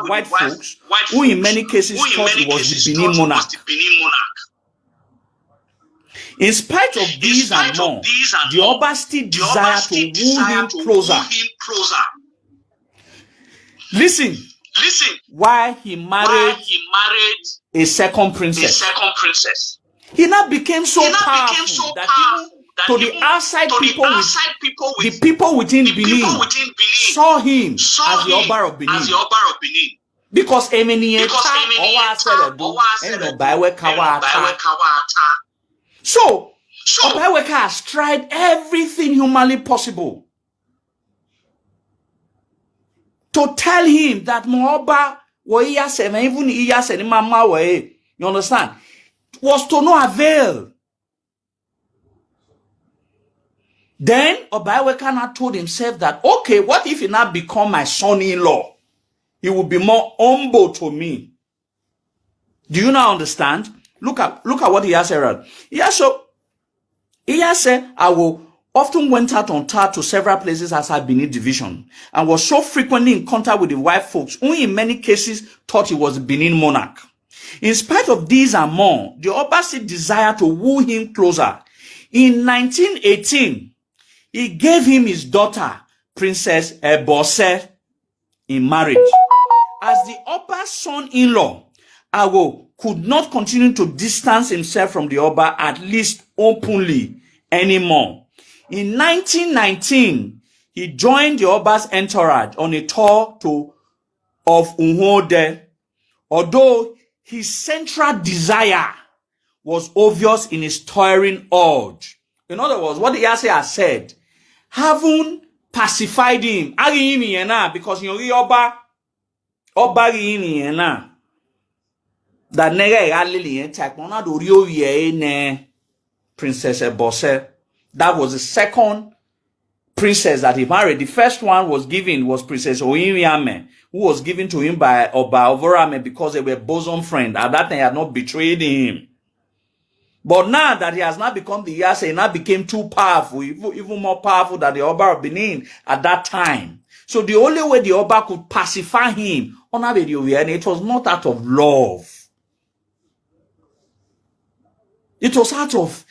white folks who in many cases thought he was the Benin monarch. In spite of these and more, the Oba still desired to woo him closer. Listen why he married a second princess. He now became so powerful that even to the outside people, the people within Benin saw him as the Oba of Benin. Because so Obaiweka has tried everything humanly possible to tell him that Moba, even you understand, was to no avail. Then Obaiweka now told himself that, okay, what if he now become my son-in-law? He will be more humble to me. Do you now understand? Look at what he has said. He has said, I will often went out on tar to several places outside Benin division and was so frequently in contact with the white folks who in many cases thought he was a Benin monarch. In spite of these and more, the Oba still desired to woo him closer. In 1918, he gave him his daughter, Princess Ebose, in marriage. As the Oba's son-in-law, Ago could not continue to distance himself from the Oba, at least openly, anymore. In 1919, he joined the Oba's entourage on a tour of Unhode, although his central desire was obvious in his towering urge. In other words, what the Iyase has said, having pacified him, because Oba that Princess Ebose. That was the second princess that he married. The first one was Princess Oyinriame, who was given to him by Oba Ovorame because they were bosom friends. At that time, he had not betrayed him. But now that he has now become the Iyase, he now became too powerful, even more powerful than the Oba of Benin at that time. So the only way the Oba could pacify him, it was not out of love. It was out of,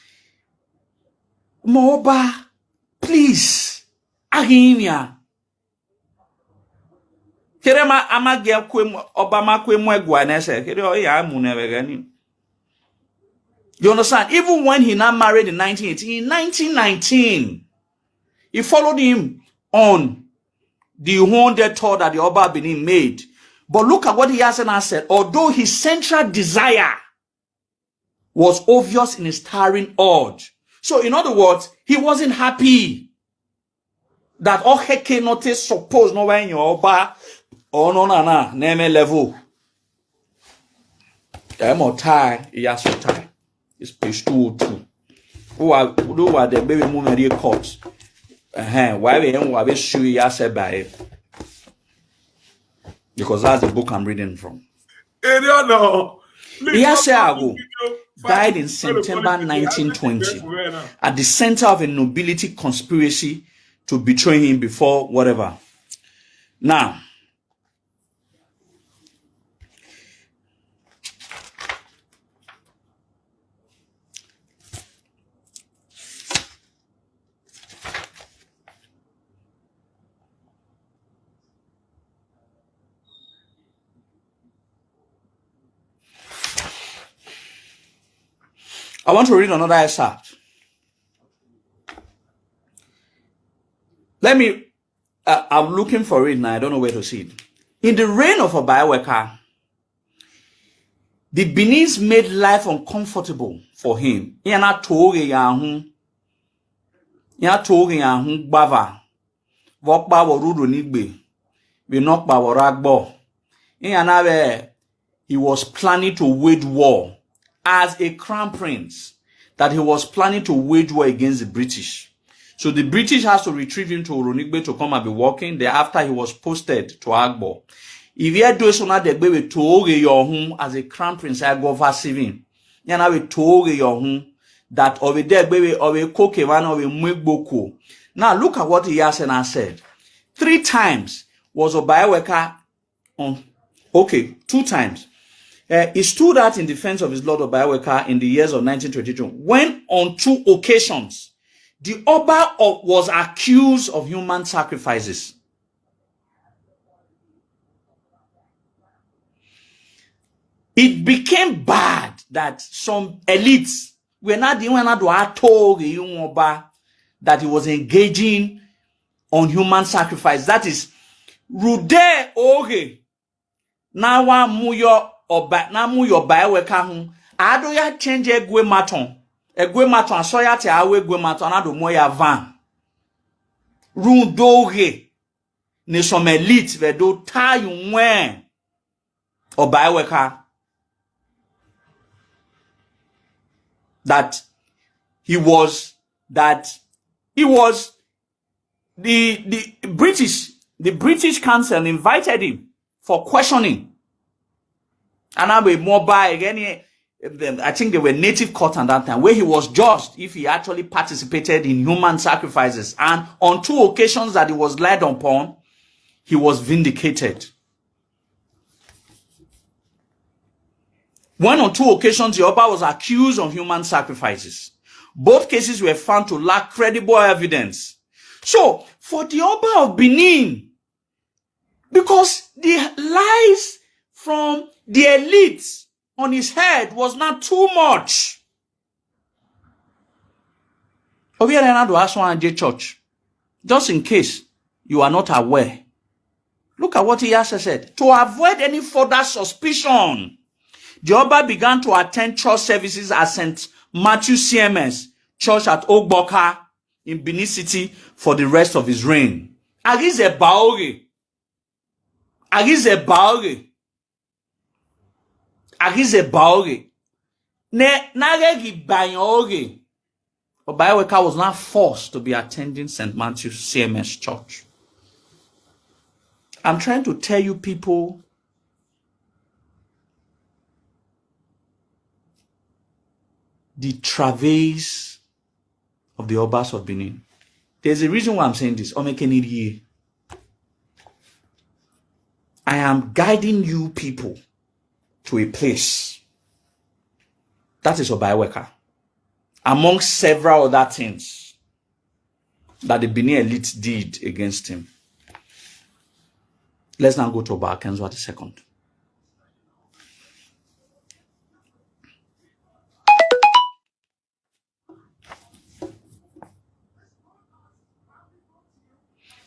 Moba, please, Ahimia. Kerema amagia kwe Obama kwe mwegwa nese. Kere oya amunewegani. You understand? Even when he now married in 1918, in 1919, he followed him on the Honda tour that the Oba Benin made. But look at what he has said. Although his central desire was obvious in his towering urge. So in other words, he wasn't happy that Oheke notice suppose no way in your Oba or no name level. I'm more tired, he has so tired. It's page 202. Who are the baby movement courts? Why we show you said by it? Because that's the book I'm reading from. Iyase died in September 1920 at the center of a nobility conspiracy to betray him before whatever. Now, I want to read another excerpt. I'm looking for it now. I don't know where to see it. In the reign of Obaiweka, the Benin's made life uncomfortable for him. Yana toge yahu bava. Wokba worudu nigbe. Winokba waragbo. He was planning to wage war. As a crown prince, that he was planning to wage war against the British. So the British has to retrieve him to Oronigbe to come and be working. Thereafter, he was posted to Agbo. If you do so now, they to your home as a crown prince, I go for saving. You know, we told your home that or we koke man or we mweboko. Now look at what Iyase said. 3 times was Obayeweka on. Okay, 2 times. He stood out in defense of his Lord Obayeweka in the years of 1922, when on 2 occasions, the Oba was accused of human sacrifices. It became bad that some elites were not the one that told the young Oba that he was engaging on human sacrifice. That is, Rude Oge, Nawa Muyo Oba, Namuyo Bayeweka hun, Ado ya change Egwe Maton, so ya te awe Egwe Maton, Ado Moya Van. Rude Oge, ne some elites vedo ta yunwen Obayeweka. That he was the British Council invited him for questioning. And I be more by again, I think they were native court at that time, where he was judged if he actually participated in human sacrifices. And on 2 occasions that he was lied upon, he was vindicated. When on 2 occasions the Oba was accused of human sacrifices, both cases were found to lack credible evidence. So, for the Oba of Benin, because the lies from the elites on his head was not too much. Church, just in case you are not aware, look at what Iyase said. To avoid any further suspicion, the Oba began to attend church services at St. Matthew CMS Church at Ogboka in Benin City for the rest of his reign. Agize Baoge. Nagegi Banyoge. Obayeweka was not forced to be attending St. Matthew CMS Church. I'm trying to tell you people, the travails of the Obas of Benin. There's a reason why I'm saying this. I am guiding you people to a place. That is Obayeweka. Among several other things that the Benin elite did against him. Let's now go to Oba Akinzuwa II.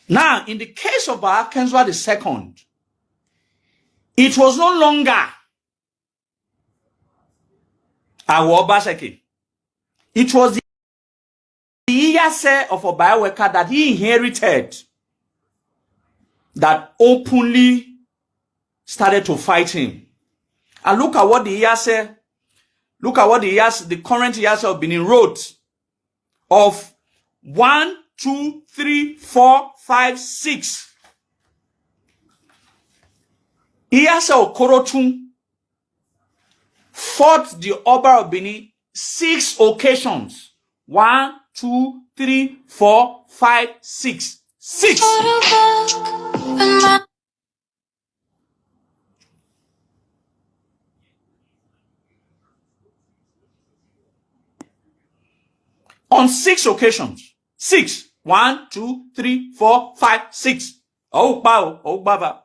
Now, in the case of Akinzuwa II, it was no longer Awo Obaseki. It was the Iyase of Obayeweka that he inherited that openly started to fight him. And look at what the current Iyase of Benin wrote of 1, 2, 3, 4, 5, 6. Iyase Okorotun fought the Oba of Benin 6 occasions. 1, 2, 3, 4, 5, 6. 6. On 6 occasions. 6. 1, 2, 3, 4, 5, 6. Oh, bow. Oh, baba.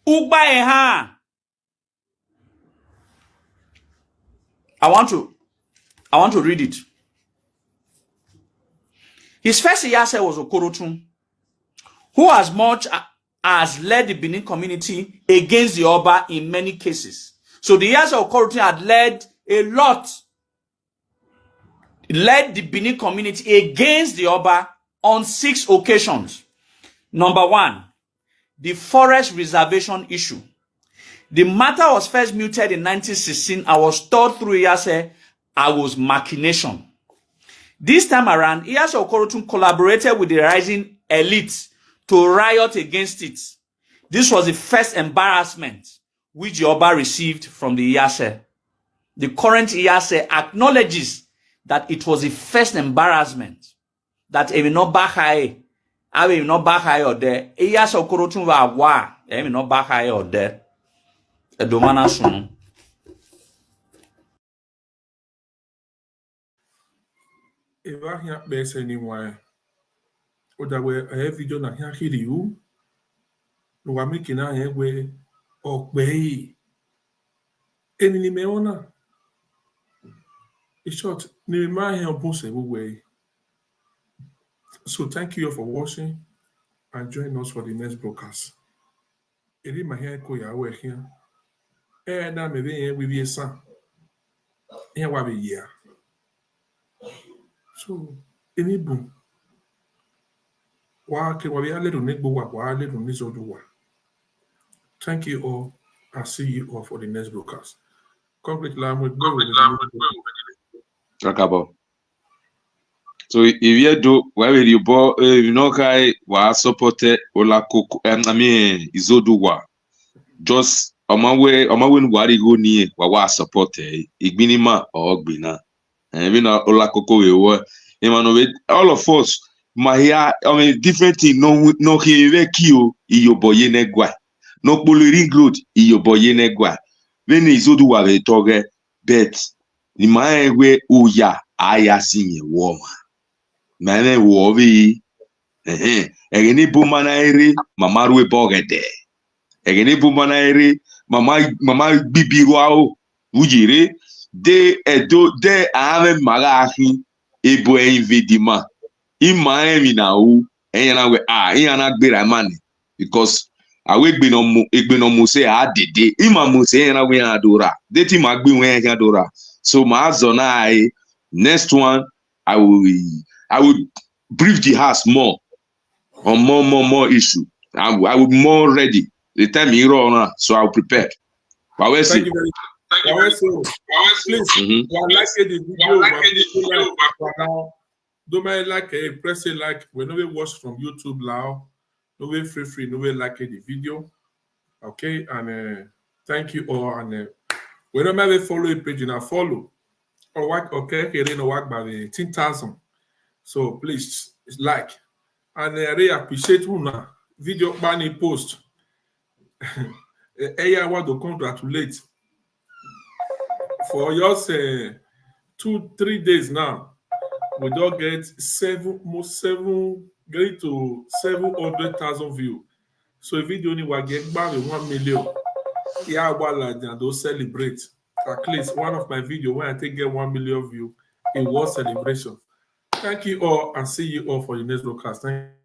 Ugba eha. I want to read it. His first Iyase was Okorotun, who as much as led the Benin community against the Oba in many cases. So the Iyase of Okorotun had led a lot, led the Benin community against the Oba on 6 occasions. Number 1, the forest reservation issue. The matter was first mooted in 1916 and was told through Iyase was machination. This time around, Iyase Okorotun collaborated with the rising elites to riot against it. This was the first embarrassment which the Oba received from the Iyase. The current Iyase acknowledges that it was the first embarrassment that I will not back high. I will not back high or there. Iya sokoro tun wa wa. I will not back high or there. Edomana sunu. Eva here best anyway. Oda we a video na here hiri u. No wa making na here we okbe. Eni ni me ona. In short, ni ma here obuse we. So thank you for watching and join us for the next broadcast. Eri ma here ko ya we here. Na me be here we be san. Here wa be here. So eni boom. Thank you all. I'll see you all for the next broadcast. Concrete language. So if you do where you bo you know kai wa support ola koko I mean Izoduwa just on my way nwari go ni wa support igbinima or gbina and we know ola koko we all of us my here I mean different thing no here kio iyoboye negwa no ring road iyoboye negwa when Izoduwa we toge bet ni my we uya aya sinye wo mane wo bi egeni buma na ere mama ruwe bogede egeni buma na ere mama bibiru ao ujire de edo de ame magahi ebo invidima ima emi na u enyana we enyana gbera mane because awe egbe no mo se adede ima mo se enyana we adora de ti ma gbe we adora so ma azona ai next one I will brief the house more on more issue. I will be more ready. The time you run, so I'll prepare. Thank you very much. Please, like the video, don't mind like press a like. Whenever we watch from YouTube now, no way free, no way like the video. Okay, and thank you all. And whenever we follow a page, now follow or work. Okay, here no work by the 10,000. So please like. And I really appreciate una video bunny post. I want to congratulate for yours 2-3 days now. We don't get get to 700,000 views. So if video only will get back 1 million. Yeah, well, they'll celebrate. At least one of my videos when I take get 1 million views, it was celebration. Thank you all and see you all for the next broadcast. Thank you.